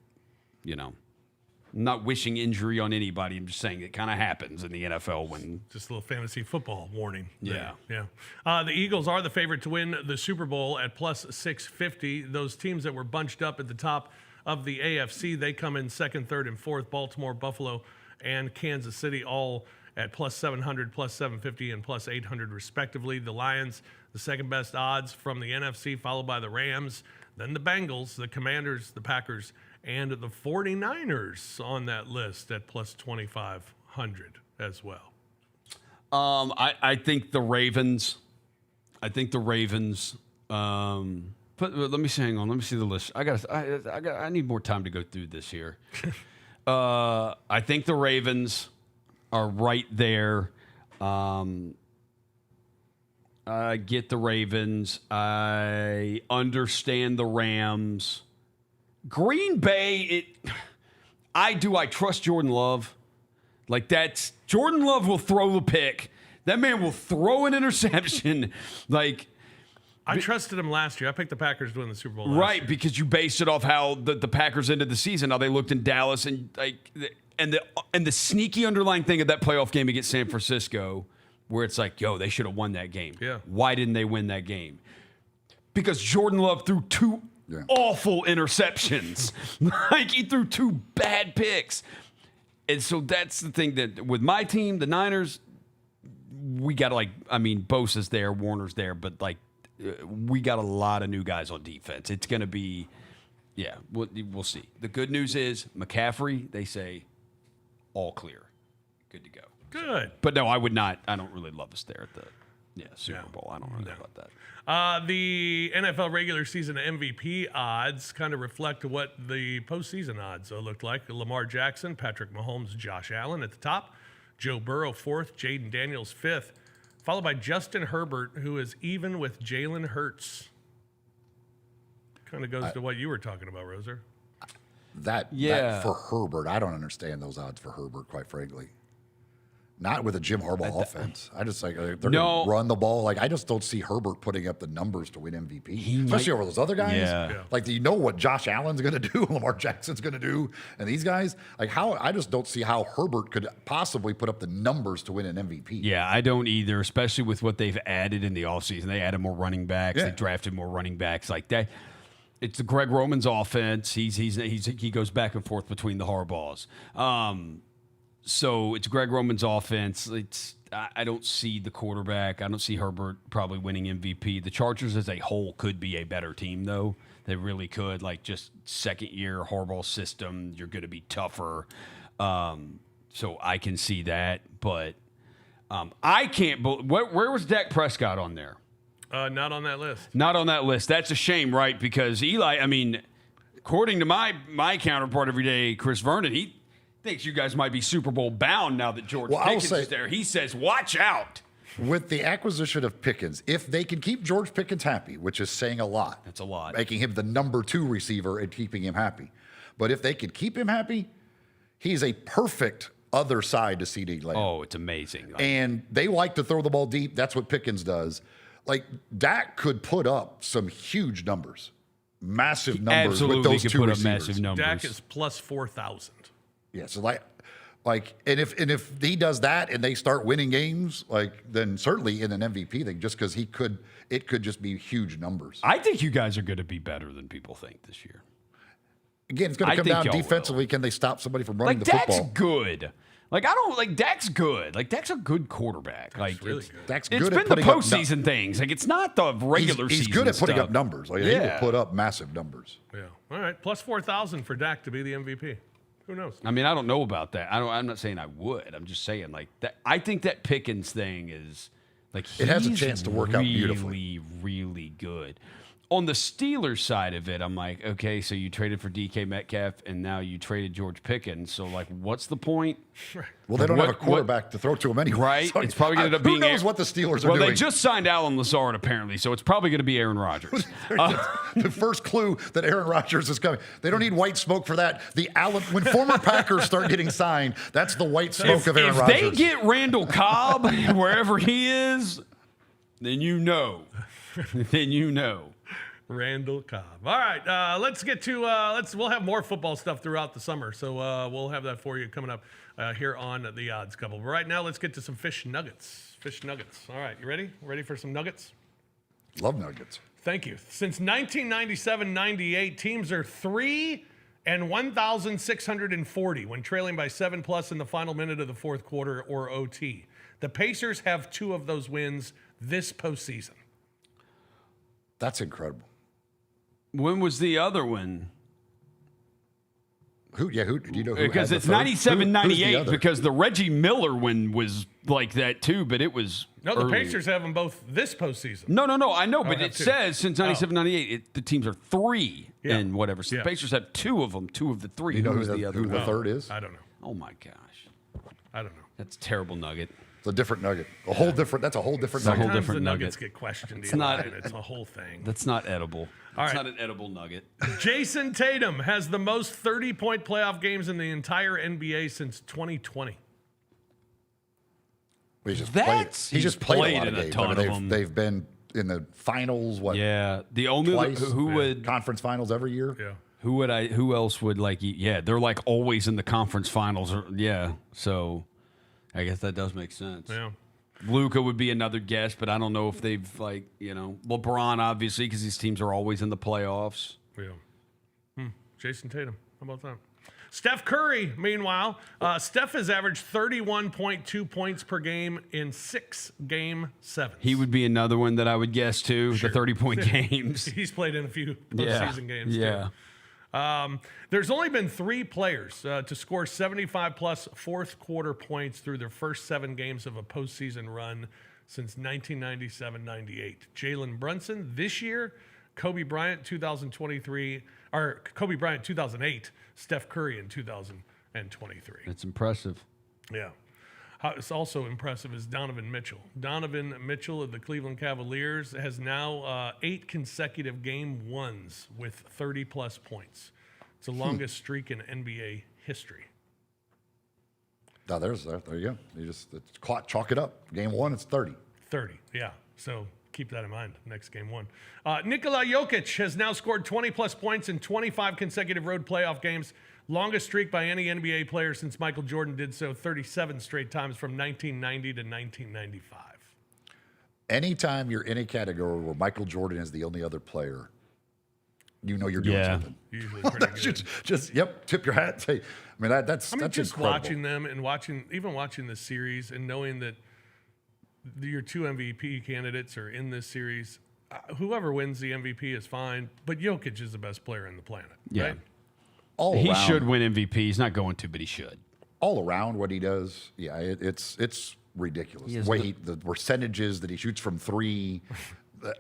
not wishing injury on anybody. I'm just saying it kind of happens in the NFL when. Just a little fantasy football warning. Yeah. Yeah. The Eagles are the favorite to win the Super Bowl at plus 650. Those teams that were bunched up at the top of the AFC, they come in second, third, and fourth. Baltimore, Buffalo, and Kansas City all at plus 700, plus 750, and plus 800 respectively. The Lions, the second best odds from the NFC, followed by the Rams, then the Bengals, the Commanders, the Packers, and the 49ers on that list at plus 2,500 as well. I think the Ravens. But let me see. Hang on. Let me see the list. I need more time to go through this here. I think the Ravens are right there. I get the Ravens. I understand the Rams. Green Bay, I trust Jordan Love. Like that's Jordan Love will throw the pick. That man will throw an interception. Like I trusted him last year. I picked the Packers to win the Super Bowl last right year. because you based it off how the Packers ended the season, how they looked in Dallas, and the sneaky underlying thing of that playoff game against San Francisco, where it's like, yo, they should have won that game. Yeah. Why didn't they win that game? Because Jordan Love threw two awful interceptions. Like he threw two bad picks. And so that's the thing that with my team, the Niners, we got to Bosa's there, Warner's there, but we got a lot of new guys on defense. It's going to be, we'll see. The good news is McCaffrey, they say, all clear. Good to go. Good. But no, I would not. I don't really love us there at the Super Bowl. I don't really know about that. The NFL regular season MVP odds kind of reflect what the postseason odds looked like. Lamar Jackson, Patrick Mahomes, Josh Allen at the top. Joe Burrow 4th, Jaden Daniels 5th, followed by Justin Herbert, who is even with Jalen Hurts. Kind of goes to what you were talking about, Roser. That for Herbert, I don't understand those odds for Herbert, quite frankly. Not with a Jim Harbaugh offense. I just they're going to run the ball. Like I just don't see Herbert putting up the numbers to win MVP, especially over those other guys. Yeah. Like you know what Josh Allen's going to do, Lamar Jackson's going to do, and these guys. Like how I just don't see how Herbert could possibly put up the numbers to win an MVP. Yeah, I don't either, especially with what they've added in the offseason. They added more running backs. Yeah. They drafted more running backs like that. It's the Greg Roman's offense. He goes back and forth between the Harbaughs. So it's Greg Roman's offense. I don't see the quarterback. I don't see Herbert probably winning MVP. The Chargers as a whole could be a better team, though. They really could. Like just second year Harbaugh system, you're going to be tougher. So I can see that, but I can't. Where was Dak Prescott on there? Not on that list. Not on that list. That's a shame, right? Because Eli, according to my counterpart every day, Chris Vernon, he thinks you guys might be Super Bowl bound now that George Pickens is there. He says, watch out. With the acquisition of Pickens, if they can keep George Pickens happy, which is saying a lot. That's a lot. Making him the number 2 receiver and keeping him happy. But if they could keep him happy, he's a perfect other side to CeeDee Lamb. Oh, it's amazing. And they like to throw the ball deep. That's what Pickens does. Like, Dak could put up some huge numbers. Massive numbers with those two put receivers. Up massive numbers. Dak is plus 4,000. Yeah, so and if he does that and they start winning games, then certainly in an MVP thing, just because it could just be huge numbers. I think you guys are going to be better than people think this year. Again, it's going to come down defensively. Will. Can they stop somebody from running the Dak's football? Good. Dak's good. Dak's a good quarterback. That's really good. Dak's it's good been at the putting up postseason things. It's not the regular season. He's good at putting stuff. up numbers. He will put up massive numbers. Yeah. All right. Plus 4,000 for Dak to be the MVP. Who knows? I don't know about that. I'm not saying I would. I'm just saying that. I think that Pickens thing is it has a chance to work out beautifully. Really, really good. On the Steelers side of it, I'm like, okay, so you traded for DK Metcalf and now you traded George Pickens. So what's the point? Well, they don't have a quarterback to throw to him anyway. Right? So it's probably going to end up being. Who knows what the Steelers are doing? doing? They just signed Alan Lazard apparently, so it's probably going to be Aaron Rodgers. The first clue that Aaron Rodgers is coming. They don't need white smoke for that. When former Packers start getting signed, that's the white smoke of Aaron Rodgers. If they get Randall Cobb wherever he is, then you know. Randall Cobb. All right, let's get to we'll have more football stuff throughout the summer, so we'll have that for you coming up here on the Odds Couple. But right now, let's get to some fish nuggets. Fish nuggets. All right, you ready? Ready for some nuggets? Love nuggets. Thank you. Since 1997-98, teams are 3-1,640 when trailing by 7+ in the final minute of the fourth quarter or OT. The Pacers have 2 of those wins this postseason. That's incredible. When was the other one? Who do you know who because has it's the third? 97-98 because the Reggie Miller one was like that too, but it was No, the earlier. Pacers have them both this postseason. No, I know, but have it 2. says since 97-98, the teams are 3 and whatever. So Yeah. the Pacers have 2 of them, 2 of the 3. You know who who was the other the one? third is? I don't know. Oh my gosh. I don't know. That's a terrible nugget. It's a different nugget. That's a whole different It's a nugget. whole Sometimes different the nugget. Nuggets get questioned. It's not- It's a whole thing. That's not edible. It's right. not an edible nugget. Jason Tatum has the most 30-point playoff games in the entire NBA since 2020. He's just That's- played, he's just he's played a played lot in of a games. ton of them. They've been in the finals. What? Yeah, the only Twice. who would Conference finals every year. Yeah. who else would like? Yeah, they're like always in the conference finals. Yeah, so I guess that does make sense. Yeah. Luka would be another guess, but I don't know if they've LeBron obviously because these teams are always in the playoffs. Yeah. Jason Tatum. How about that? Steph Curry, meanwhile, Steph has averaged 31.2 points per game in 6 game sevens. He would be another one that I would guess too. Sure. The 30-point games. He's played in a few postseason games Yeah. too. There's only been 3 players to score 75-plus fourth quarter points through their first 7 games of a postseason run since 1997-98. Jalen Brunson this year, Kobe Bryant 2023, or Kobe Bryant 2008, Steph Curry in 2023. That's impressive. Yeah. It's also impressive is Donovan Mitchell. Donovan Mitchell of the Cleveland Cavaliers has now 8 consecutive game ones with 30-plus points. It's the longest streak in NBA history. Now there you go. You just chalk it up. Game 1, it's 30. 30, yeah. So keep that in mind next game 1. Nikola Jokic has now scored 20-plus points in 25 consecutive road playoff games. Longest streak by any NBA player since Michael Jordan did so 37 straight times from 1990 to 1995. Anytime you're in a category where Michael Jordan is the only other player, you know you're doing Yeah. something. Usually pretty good. just tip your hat. Say, I mean, that's just incredible. watching them and watching this series and knowing that your 2 MVP candidates are in this series. Whoever wins the MVP is fine, but Jokic is the best player on the planet. Yeah. Right? All He around, should win MVP. He's not going to, but he should. all around what he does. Yeah, it's ridiculous. The way the percentages that he shoots from 3,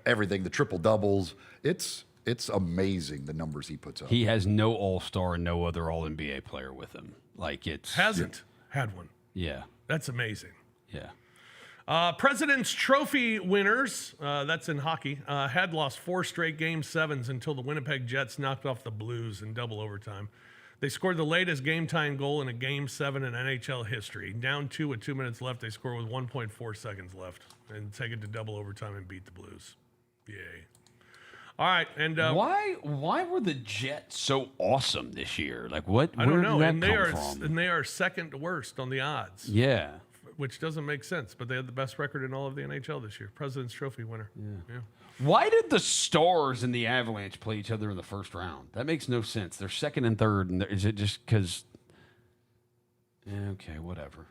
everything, the triple doubles. It's amazing the numbers he puts up. He has no All-Star and no other All-NBA player with him. Like it's Hasn't had one. Yeah. That's amazing. Yeah. President's Trophy winners, that's in hockey, had lost 4 straight Game 7s until the Winnipeg Jets knocked off the Blues in double overtime. They scored the latest game-tying goal in a Game 7 in NHL history. Down 2 with 2 minutes left, they score with 1.4 seconds left and take it to double overtime and beat the Blues. Yay. All right, and Why were the Jets so awesome this year? Like what? I don't know, Where and did that come from? they are second worst on the odds. Yeah. Which doesn't make sense, but they had the best record in all of the NHL this year. President's Trophy winner. Yeah. Why did the Stars and the Avalanche play each other in the first round? That makes no sense. They're second and third, and is it just because? Okay, whatever.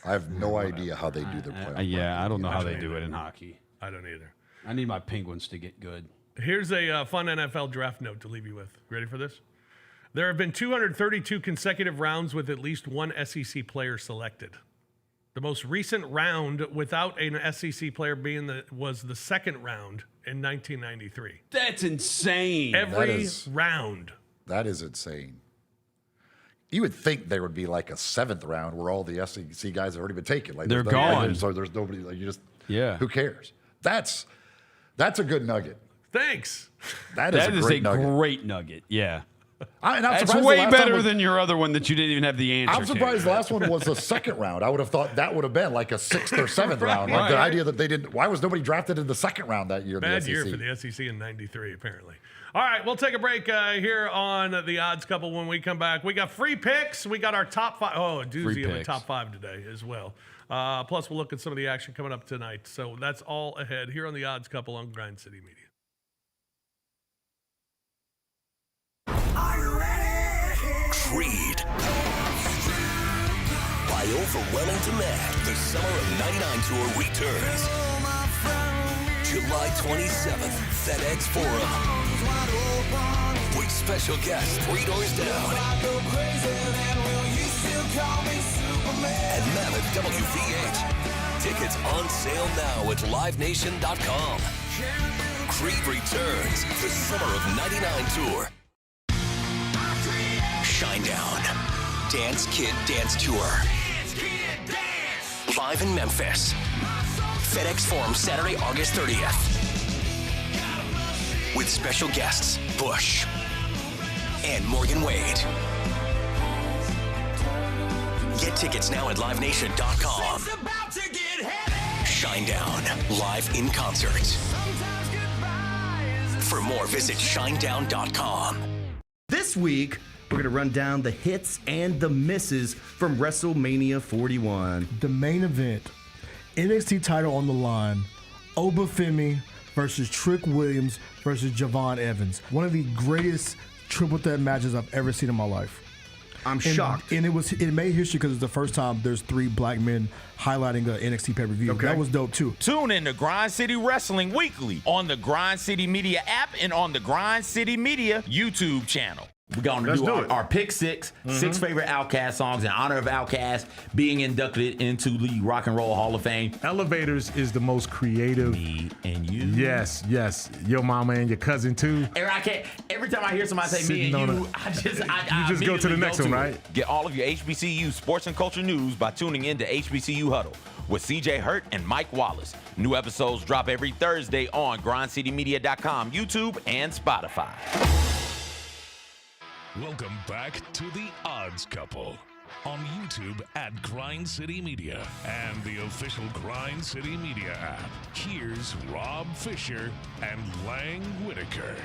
I have no idea how they do their playoff. Yeah, I don't know how they don't do either. it in hockey. I don't either. I need my Penguins to get good. Here's a fun NFL draft note to leave you with. Ready for this? There have been 232 consecutive rounds with at least one SEC player selected. The most recent round without an SEC player was the second round in 1993. That's insane. Every round. That is insane. You would think there would be like a 7th round where all the SEC guys have already been taken. Like They're there's no- gone. So there's nobody. Like you just. Yeah. Who cares? That's a good nugget. Thanks. That That is is a great nugget. great nugget. Yeah. I'm That's surprised the way last better time than your other one that you didn't even have the answer I'm surprised to. the last one was the 2nd round. I would have thought that would have been like a 6th or 7th round. Like the idea that they didn't. Why was nobody drafted in the 2nd round that year? in Bad the year SEC? for the SEC in 93, apparently. All right, we'll take a break here on the Odds Couple when we come back. We got free picks. We got our top 5. Oh, a doozy of a picks. top 5 today as well. Plus, we'll look at some of the action coming up tonight. So that's all ahead here on the Odds Couple on Grind City Media. Creed. By overwhelming demand, the Summer of '99 tour returns. July 27th, FedEx Forum. With special guests 3 Doors Down. And Mammoth WVH. Tickets on sale now at livenation.com. Creed returns, the Summer of '99 tour. Shinedown. Dance Kid Dance Tour. Live in Memphis. FedEx Forum, Saturday, August 30th. With special guests, Bush and Morgan Wade. Get tickets now at LiveNation.com. Shinedown, live in concert. For more, visit Shinedown.com. This week, we're going to run down the hits and the misses from WrestleMania 41. The main event, NXT title on the line, Obafemi versus Trick Williams versus Javon Evans. One of the greatest triple threat matches I've ever seen in my life. I'm shocked. And it made history because it's the first time there's 3 black men highlighting the NXT pay-per-view. Okay. That was dope too. Tune in to Grind City Wrestling weekly on the Grind City Media app and on the Grind City Media YouTube channel. We're going to do our pick 6 favorite Outkast songs in honor of Outkast being inducted into the Rock and Roll Hall of Fame. Elevators is the most creative. Me and you. Yes. Your mama and your cousin too. And I can't, every time I hear somebody say me and you, I just go to the next one, right? Get all of your HBCU sports and culture news by tuning in to HBCU Huddle with CJ Hurt and Mike Wallace. New episodes drop every Thursday on grindcitymedia.com, YouTube, and Spotify. Welcome back to The Odds Couple on YouTube at Grind City Media and the official Grind City Media app. Here's Rob Fisher and Lang Whitaker.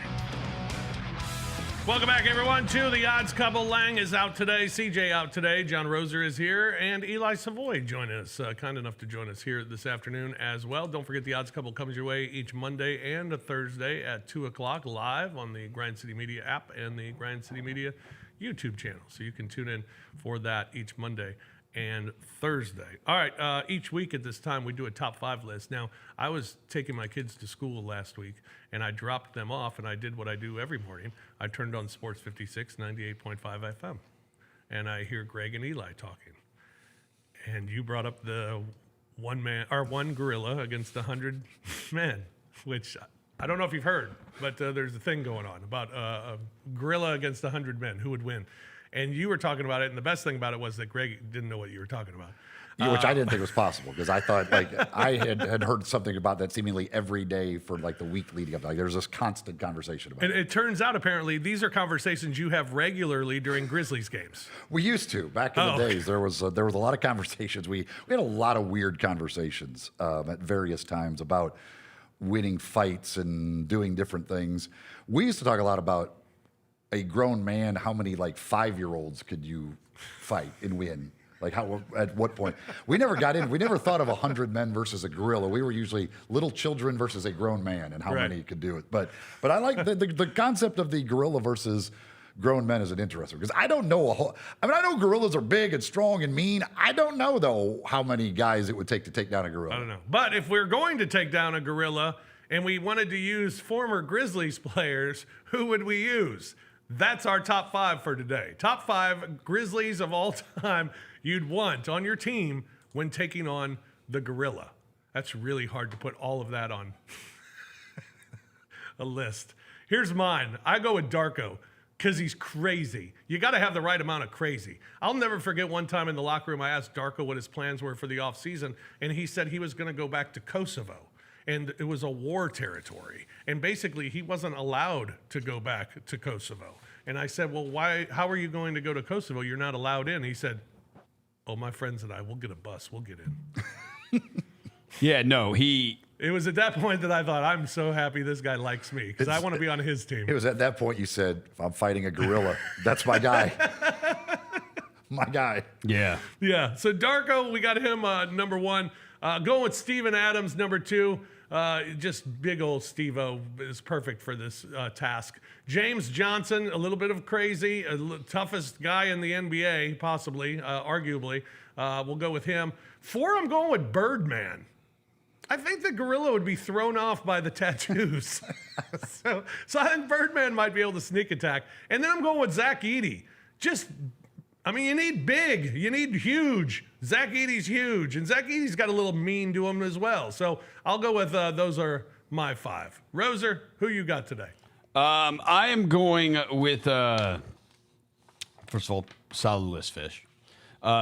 Welcome back, everyone, to The Odds Couple. Lang is out today, CJ out today, John Roser is here, and Eli Savoy joining us, kind enough to join us here this afternoon as well. Don't forget The Odds Couple comes your way each Monday and a Thursday at 2 o'clock live on the Grind City Media app and the Grind City Media YouTube channel. So you can tune in for that each Monday and Thursday. All right, each week at this time, we do a top 5 list. Now, I was taking my kids to school last week, and I dropped them off, and I did what I do every morning. I turned on Sports 56, 98.5 FM, and I hear Greg and Eli talking. And you brought up the one gorilla against 100 men, which I don't know if you've heard, but there's a thing going on about a gorilla against 100 men. Who would win? And you were talking about it, and the best thing about it was that Greg didn't know what you were talking about. Yeah, which I didn't think was possible because I thought, like, I had heard something about that seemingly every day for like the week leading up. Like, there's this constant conversation about it. And it turns out, apparently, these are conversations you have regularly during Grizzlies games. We used to back in the days. There was a lot of conversations. We had a lot of weird conversations at various times about winning fights and doing different things. We used to talk a lot about a grown man. How many like 5-year-olds could you fight and win? Like how? At what point? We never got in. We never thought of 100 men versus a gorilla. We were usually little children versus a grown man, and how many could do it. But I like the concept of the gorilla versus grown men is an interesting because I don't know I know gorillas are big and strong and mean. I don't know though how many guys it would take to take down a gorilla. I don't know. But if we're going to take down a gorilla and we wanted to use former Grizzlies players, who would we use? That's our top 5 for today. Top 5 Grizzlies of all time you'd want on your team when taking on the gorilla. That's really hard to put all of that on a list. Here's mine. I go with Darko because he's crazy. You got to have the right amount of crazy. I'll never forget one time in the locker room, I asked Darko what his plans were for the offseason, and he said he was going to go back to Kosovo. And it was a war territory. And basically, he wasn't allowed to go back to Kosovo. And I said, well, why? How are you going to go to Kosovo? You're not allowed in. He said, oh, my friends and I, we'll get a bus. We'll get in. Yeah, no, It was at that point that I thought, I'm so happy this guy likes me because I want to be on his team. It was at that point you said, if I'm fighting a gorilla, that's my guy. My guy. Yeah. Yeah. So Darko, we got him number 1. Going with Steven Adams, number 2. Just big old Steve-O is perfect for this task. James Johnson, a little bit of crazy, toughest guy in the NBA, possibly, arguably. We'll go with him. 4, I'm going with Birdman. I think the gorilla would be thrown off by the tattoos. so I think Birdman might be able to sneak attack. And then I'm going with Zach Edey. You need big. You need huge. Zach Edey's huge. And Zach Edey's got a little mean to him as well. So I'll go with those are my 5. Roser, who you got today? I am going with, first of all, solid list, Fish.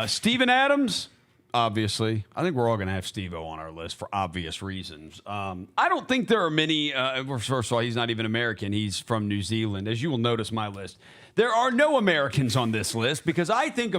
Steven Adams, obviously. I think we're all going to have Steve-O on our list for obvious reasons. I don't think there are many. First of all, he's not even American. He's from New Zealand. As you will notice my list, there are no Americans on this list because I think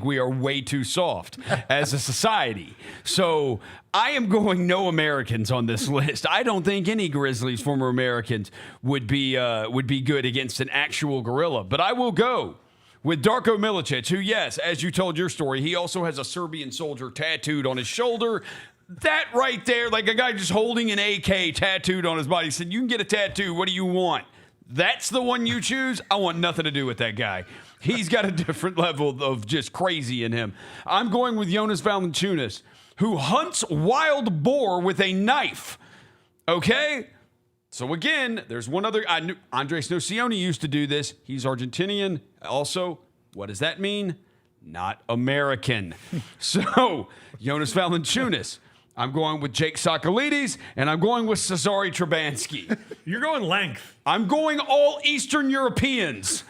we are way too soft as a society. So I am going no Americans on this list. I don't think any Grizzlies, former Americans, would be good against an actual gorilla. But I will go with Darko Milicic, who, yes, as you told your story, he also has a Serbian soldier tattooed on his shoulder. That right there, like a guy just holding an AK tattooed on his body. He said, you can get a tattoo. What do you want? That's the one you choose? I want nothing to do with that guy. He's got a different level of just crazy in him. I'm going with Jonas Valanciunas, who hunts wild boar with a knife. Okay? So again, there's one other. Andres Nocioni used to do this. He's Argentinian. Also, what does that mean? Not American. So, Jonas Valanciunas. I'm going with Jake Sokolidis, and I'm going with Cesare Trebansky. You're going length. I'm going all Eastern Europeans.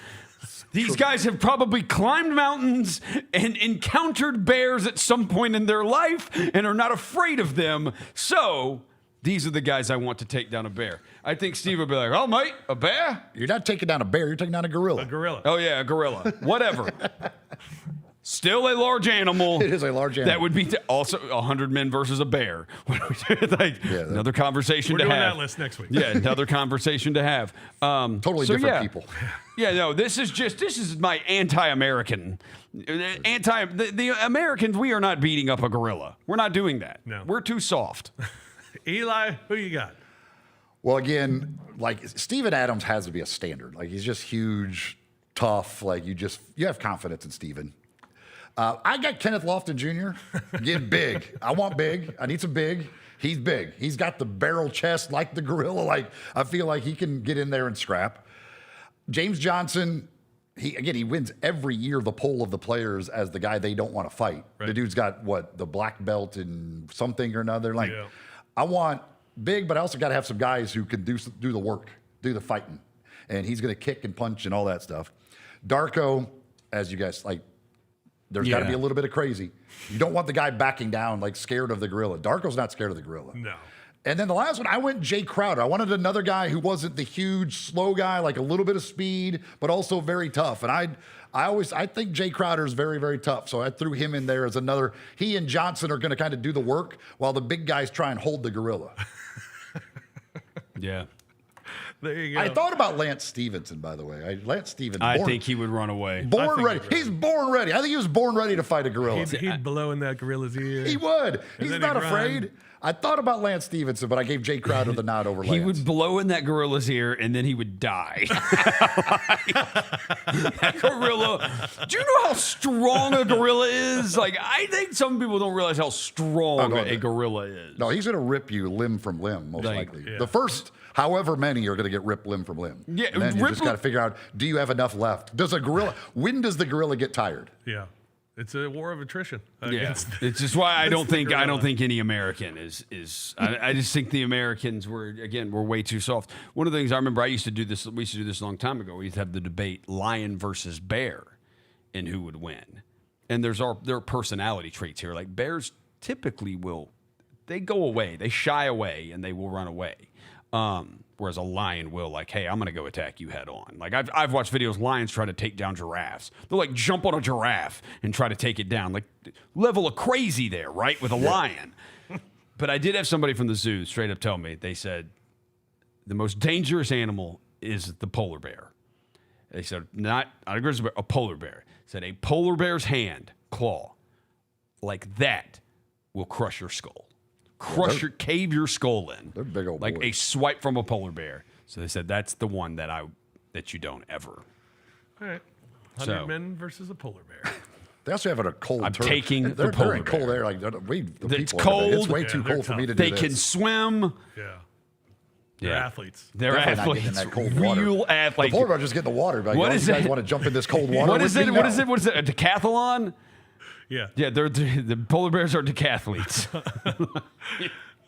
These guys have probably climbed mountains and encountered bears at some point in their life and are not afraid of them. So these are the guys I want to take down a bear. I think Steve would be like, oh, mate, a bear? You're not taking down a bear. You're taking down a gorilla. A gorilla. Oh, yeah, a gorilla. Whatever. Still a large animal. It is a large animal. That would be also 100 men versus a bear. Another conversation to have. We're doing that list next week. Yeah, another conversation to have. Totally different people. Yeah, no, this is my anti-American. The Americans, we are not beating up a gorilla. We're not doing that. No. We're too soft. Eli, who you got? Well, again, like Steven Adams has to be a standard. Like he's just huge, tough. Like you have confidence in Steven. I got Kenneth Lofton Jr. Get big. I want big. I need some big. He's big. He's got the barrel chest like the gorilla. Like I feel like he can get in there and scrap. James Johnson, he wins every year the poll of the players as the guy they don't want to fight. Right. The dude's got the black belt in something or another. Like I want big, but I also got to have some guys who can do the work, do the fighting, and he's going to kick and punch and all that stuff. Darko, as you guys like. There's got to be a little bit of crazy. You don't want the guy backing down, like scared of the gorilla. Darko's not scared of the gorilla. No. And then the last one, I went Jay Crowder. I wanted another guy who wasn't the huge, slow guy, like a little bit of speed, but also very tough. And I think Jay Crowder is very, very tough. So I threw him in there as another. He and Johnson are going to kind of do the work while the big guys try and hold the gorilla. Yeah. There you go. I thought about Lance Stevenson, by the way. Lance Stevenson. I think he would run away. Born ready. He's born ready. I think he was born ready to fight a gorilla. He'd blow in that gorilla's ear. He would. He's not afraid. I thought about Lance Stevenson, but I gave Jay Crowder the nod over Lance. He would blow in that gorilla's ear, and then he would die. That gorilla. Do you know how strong a gorilla is? Like, I think some people don't realize how strong a gorilla is. No, he's going to rip you limb from limb, most likely. Yeah. The first, however many, are going to get ripped limb from limb. Yeah, and then you just got to figure out, do you have enough left? When does the gorilla get tired? Yeah. It's a war of attrition. It's just why I don't think any American is. I just think the Americans were way too soft. One of the things I remember, we used to do this a long time ago. We used to have the debate lion versus bear, and who would win. And there are personality traits here. Like bears typically they go away, they shy away, and they will run away. Whereas a lion will hey, I'm going to go attack you head on. Like I've watched videos, lions try to take down giraffes. They'll jump on a giraffe and try to take it down. Like level of crazy there, right? With a lion. But I did have somebody from the zoo straight up tell me, they said, the most dangerous animal is the polar bear. They said, not a grizzly bear, a polar bear. Said a polar bear's claw, like that will crush your skull. Cave your skull in. They're big old like boys. A swipe from a polar bear. So they said that's the one that you don't ever. All right. 100 men versus a polar bear. They also have a cold. I'm taking the polar they're in bear. cold air. It's cold. It's way too cold for me to do They this. can swim. Yeah. They're athletes. They're Definitely athletes. Not getting in that cold Real water. athletes. The polar bear just get in the water. Like, you guys want to jump in this cold water? What is it? What is it? A decathlon? Yeah. Yeah, the polar bears are decathletes.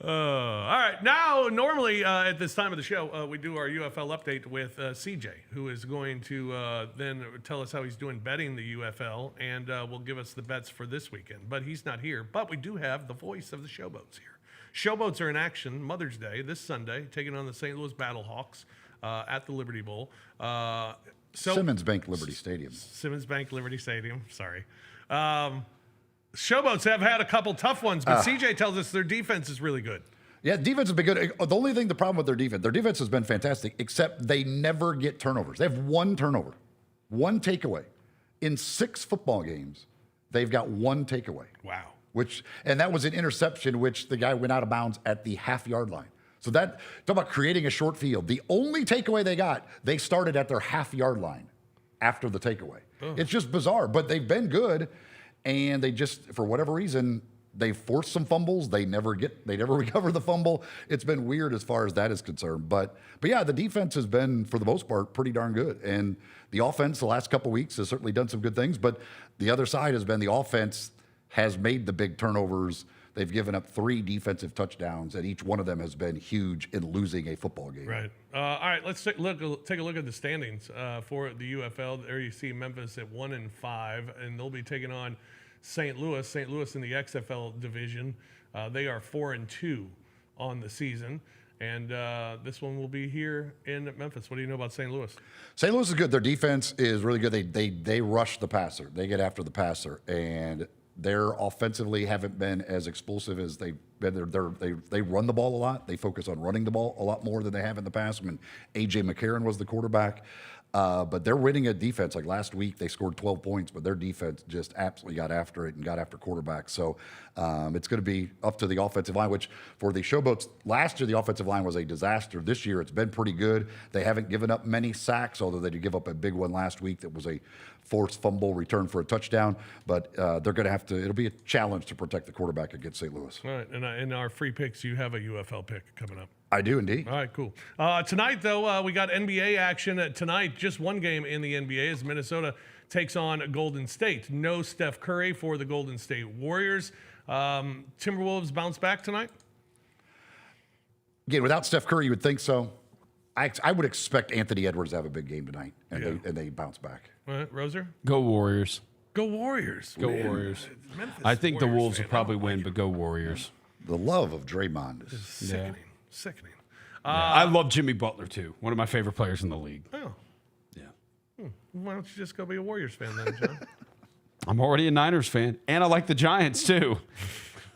All right. Now, normally at this time of the show, we do our UFL update with CJ, who is going to then tell us how he's doing betting the UFL and will give us the bets for this weekend. But he's not here. But we do have the voice of the Showboats here. Showboats are in action Mother's Day this Sunday, taking on the St. Louis Battlehawks at the Liberty Bowl. Simmons Bank Liberty Stadium. Simmons Bank Liberty Stadium. Sorry. Showboats have had a couple tough ones, but CJ tells us their defense is really good. Yeah, defense has been good. The problem with their defense has been fantastic, except they never get turnovers. They have one turnover, one takeaway. In 6 football games, they've got one takeaway. Wow. And that was an interception, which the guy went out of bounds at the half-yard line. So talk about creating a short field. The only takeaway they got, they started at their half-yard line after the takeaway. Oh. It's just bizarre, but they've been good. And they just, for whatever reason, they force some fumbles. They never recover the fumble. It's been weird as far as that is concerned. But yeah, the defense has been, for the most part, pretty darn good. And the offense the last couple of weeks has certainly done some good things. But the other side has been the offense has made the big turnovers. They've given up 3 defensive touchdowns, and each one of them has been huge in losing a football game. Right. All right, let's take a look at the standings for the UFL. There you see Memphis at 1-5, and they'll be taking on St. Louis. St. Louis in the XFL division. They are 4-2 on the season. And this one will be here in Memphis. What do you know about St. Louis? St. Louis is good. Their defense is really good. They rush the passer. They get after the passer, and they're offensively haven't been as explosive as they've been. They run the ball a lot. They focus on running the ball a lot more than they have in the past when A.J. McCarron was the quarterback. But they're winning at defense. Like last week, they scored 12 points, but their defense just absolutely got after it and got after quarterbacks. So it's going to be up to the offensive line, which for the Showboats, last year the offensive line was a disaster. This year it's been pretty good. They haven't given up many sacks, although they did give up a big one last week that was a forced fumble return for a touchdown. But they're going to have to, it'll be a challenge to protect the quarterback against St. Louis. All right, and in our free picks, you have a UFL pick coming up. I do indeed. All right, cool. Tonight, though, we got NBA action. Tonight, just one game in the NBA as Minnesota takes on Golden State. No Steph Curry for the Golden State Warriors. Timberwolves bounce back tonight? Again, without Steph Curry, you would think so. I would expect Anthony Edwards to have a big game tonight, and they bounce back. All right, Roser? Go Warriors. Go Warriors. Go Warriors. I think the Wolves will probably win, but go Warriors. The love of Draymond is sickening. Sickening. I love Jimmy Butler, too. One of my favorite players in the league. Oh. Yeah. Why don't you just go be a Warriors fan then, John? I'm already a Niners fan, and I like the Giants, too.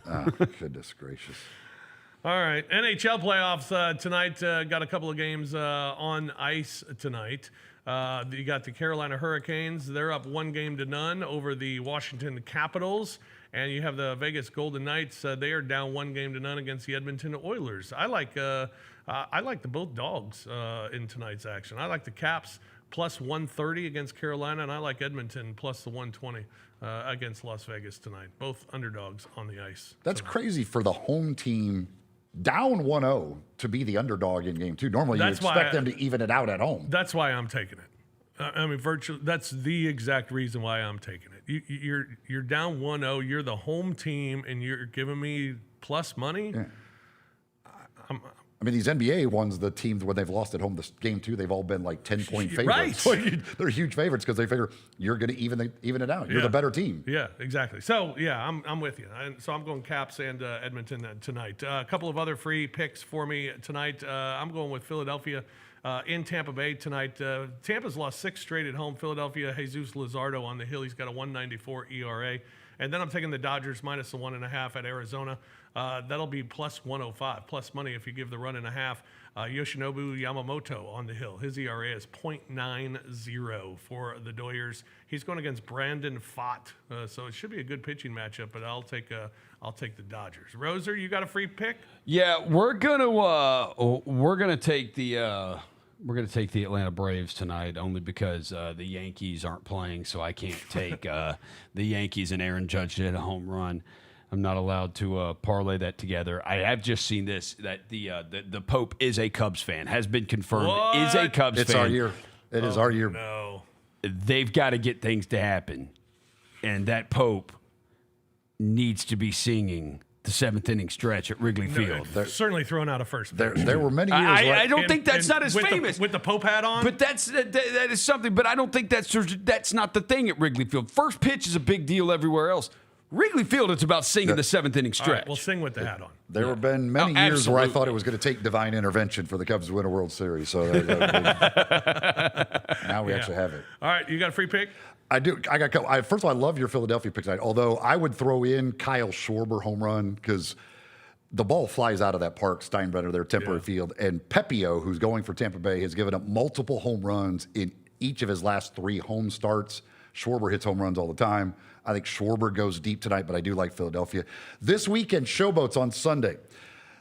Oh, goodness gracious. All right. NHL playoffs tonight. Got a couple of games on ice tonight. You got the Carolina Hurricanes. They're up 1-0 over the Washington Capitals. And you have the Vegas Golden Knights. They are down 1-0 against the Edmonton Oilers. I like the both dogs in tonight's action. I like the Caps plus 130 against Carolina, and I like Edmonton plus the 120 against Las Vegas tonight. Both underdogs on the ice. That's crazy for the home team down 1-0 to be the underdog in game 2. Normally you expect them to even it out at home. That's why I'm taking it. I mean, virtually, that's the exact reason why I'm taking it. You're down 1-0. You're the home team, and you're giving me plus money. Yeah. I mean, these NBA ones, the teams when they've lost at home this game 2, they've all been like 10-point favorites. Right. They're huge favorites because they figure you're going to even it out. You're the better team. Yeah, exactly. So yeah, I'm with you. So I'm going Caps and Edmonton tonight. A couple of other free picks for me tonight. I'm going with Philadelphia. In Tampa Bay tonight. Tampa's lost 6 straight at home. Philadelphia, Jesus Luzardo on the hill. He's got a 1.94 ERA. And then I'm taking the Dodgers minus the 1.5 at Arizona. That'll be plus 105, plus money if you give the run and a half. Yoshinobu Yamamoto on the hill. His ERA is 0.90 for the Doyers. He's going against Brandon Pfaadt, so it should be a good pitching matchup. But I'll take the Dodgers. Roser, you got a free pick? Yeah, we're gonna take the. We're going to take the Atlanta Braves tonight only because the Yankees aren't playing, so I can't take the Yankees and Aaron Judge hit a home run. I'm not allowed to parlay that together. I have just seen this, that the Pope is a Cubs fan, has been confirmed, is a Cubs fan. It's our year. It is our year. No. They've got to get things to happen, and that Pope needs to be singing the seventh inning stretch at Wrigley Field. They're certainly throwing out a first pitch. There were many years. I don't think that's not as with famous. with the Pope hat on? But that is something. But I don't think that's not the thing at Wrigley Field. First pitch is a big deal everywhere else. Wrigley Field, it's about singing the seventh inning stretch. All right, we'll sing with the hat on. There have been many years where I thought it was going to take divine intervention for the Cubs to win a World Series. So now we actually have it. All right, you got a free pick? I do. First of all, I love your Philadelphia pick tonight. Although I would throw in Kyle Schwarber home run because the ball flies out of that park, Steinbrenner, their temporary field. And Pepio, who's going for Tampa Bay, has given up multiple home runs in each of his last 3 home starts. Schwarber hits home runs all the time. I think Schwarber goes deep tonight, but I do like Philadelphia. This weekend, Showboats on Sunday.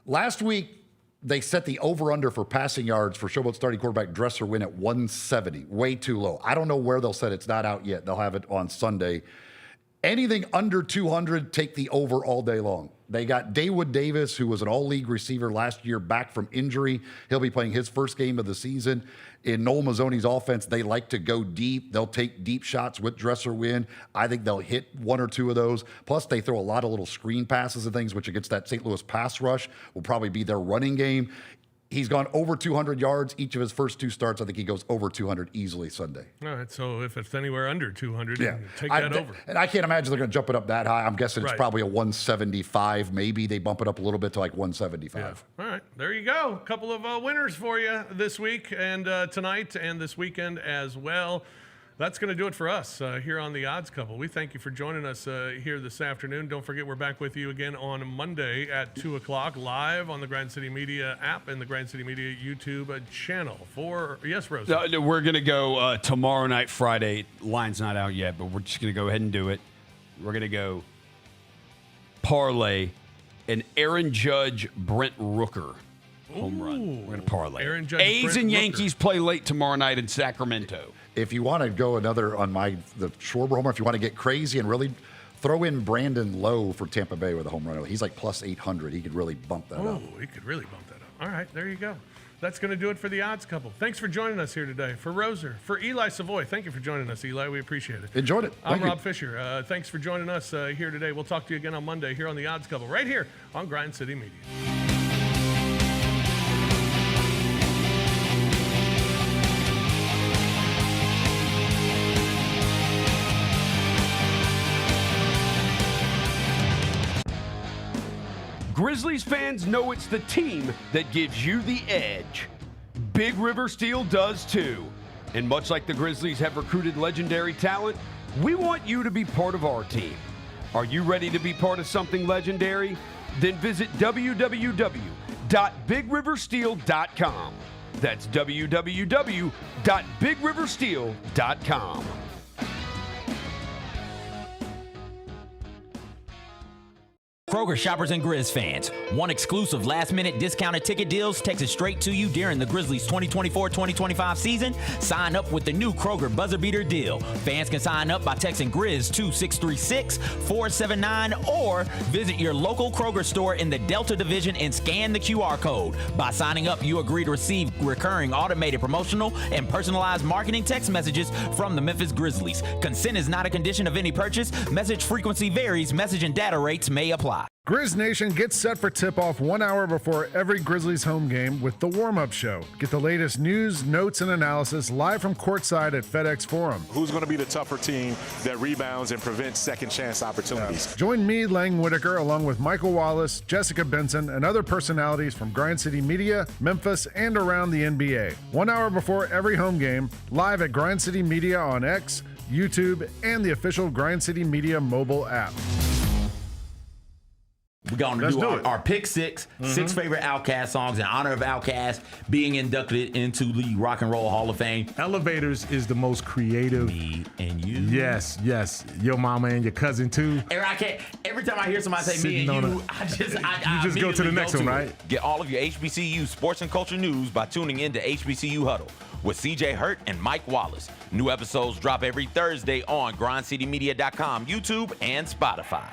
Last week, they set the over-under for passing yards for Showboat starting quarterback Dresser Wynn at 170. Way too low. I don't know where they'll set it. It's not out yet. They'll have it on Sunday. Anything under 200, take the over all day long. They got Dawood Davis, who was an all-league receiver last year, back from injury. He'll be playing his first game of the season. In Noel Mazzoni's offense, they like to go deep. They'll take deep shots with Dresser Wynn. I think they'll hit 1 or 2 of those. Plus, they throw a lot of little screen passes and things, which against that St. Louis pass rush will probably be their running game. He's gone over 200 yards each of his first 2 starts. I think he goes over 200 easily Sunday. All right, so if it's anywhere under 200, take that over. And I can't imagine they're going to jump it up that high. I'm guessing it's probably a 175. Maybe they bump it up a little bit to like 175. Yeah. All right, there you go. A couple of winners for you this week and tonight and this weekend as well. That's going to do it for us here on The Odds Couple. We thank you for joining us here this afternoon. Don't forget, we're back with you again on Monday at 2 o'clock live on the Grind City Media app and the Grind City Media YouTube channel. Yes, Rose? No, we're going to go tomorrow night, Friday. Line's not out yet, but we're just going to go ahead and do it. We're going to go parlay an Aaron Judge, Brent Rooker home run. We're going to parlay. Aaron Judge, A's Brent and Rooker. Yankees play late tomorrow night in Sacramento. If you want to go another on the Schwarber homer, if you want to get crazy and really throw in Brandon Lowe for Tampa Bay with a home run, he's like plus 800. He could really bump that up. Oh, he could really bump that up. All right, there you go. That's going to do it for The Odds Couple. Thanks for joining us here today. For Roser, for Eli Savoy, thank you for joining us, Eli. We appreciate it. Enjoyed it. I'm Rob Fisher. Thanks for joining us here today. We'll talk to you again on Monday here on The Odds Couple, right here on Grind City Media. Grizzlies fans know it's the team that gives you the edge. Big River Steel does too. And much like the Grizzlies have recruited legendary talent, we want you to be part of our team. Are you ready to be part of something legendary? Then visit www.bigriversteel.com. That's www.bigriversteel.com. Kroger shoppers and Grizz fans, one exclusive last-minute discounted ticket deals texted straight to you during the Grizzlies 2024-2025 season. Sign up with the new Kroger Buzzer Beater deal. Fans can sign up by texting Grizz to 636-479 or visit your local Kroger store in the Delta Division and scan the QR code. By signing up, you agree to receive recurring automated promotional and personalized marketing text messages from the Memphis Grizzlies. Consent is not a condition of any purchase. Message frequency varies. Message and data rates may apply. Grizz Nation gets set for tip-off 1 hour before every Grizzlies home game with the warm-up show. Get the latest news, notes, and analysis live from courtside at FedEx Forum. Who's going to be the tougher team that rebounds and prevents second chance opportunities? Join me, Lang Whitaker, along with Michael Wallace, Jessica Benson, and other personalities from Grind City Media, Memphis, and around the NBA. 1 hour before every home game, live at Grind City Media on X, YouTube, and the official Grind City Media mobile app. We're going to do our pick six favorite Outkast songs in honor of Outkast being inducted into the Rock and Roll Hall of Fame. Elevators is the most creative. Me and you. Yes. Your mama and your cousin too. Every time I hear somebody say me and you, I just go to the next one, right? Get all of your HBCU sports and culture news by tuning in to HBCU Huddle with CJ Hurt and Mike Wallace. New episodes drop every Thursday on grindcitymedia.com, YouTube, and Spotify.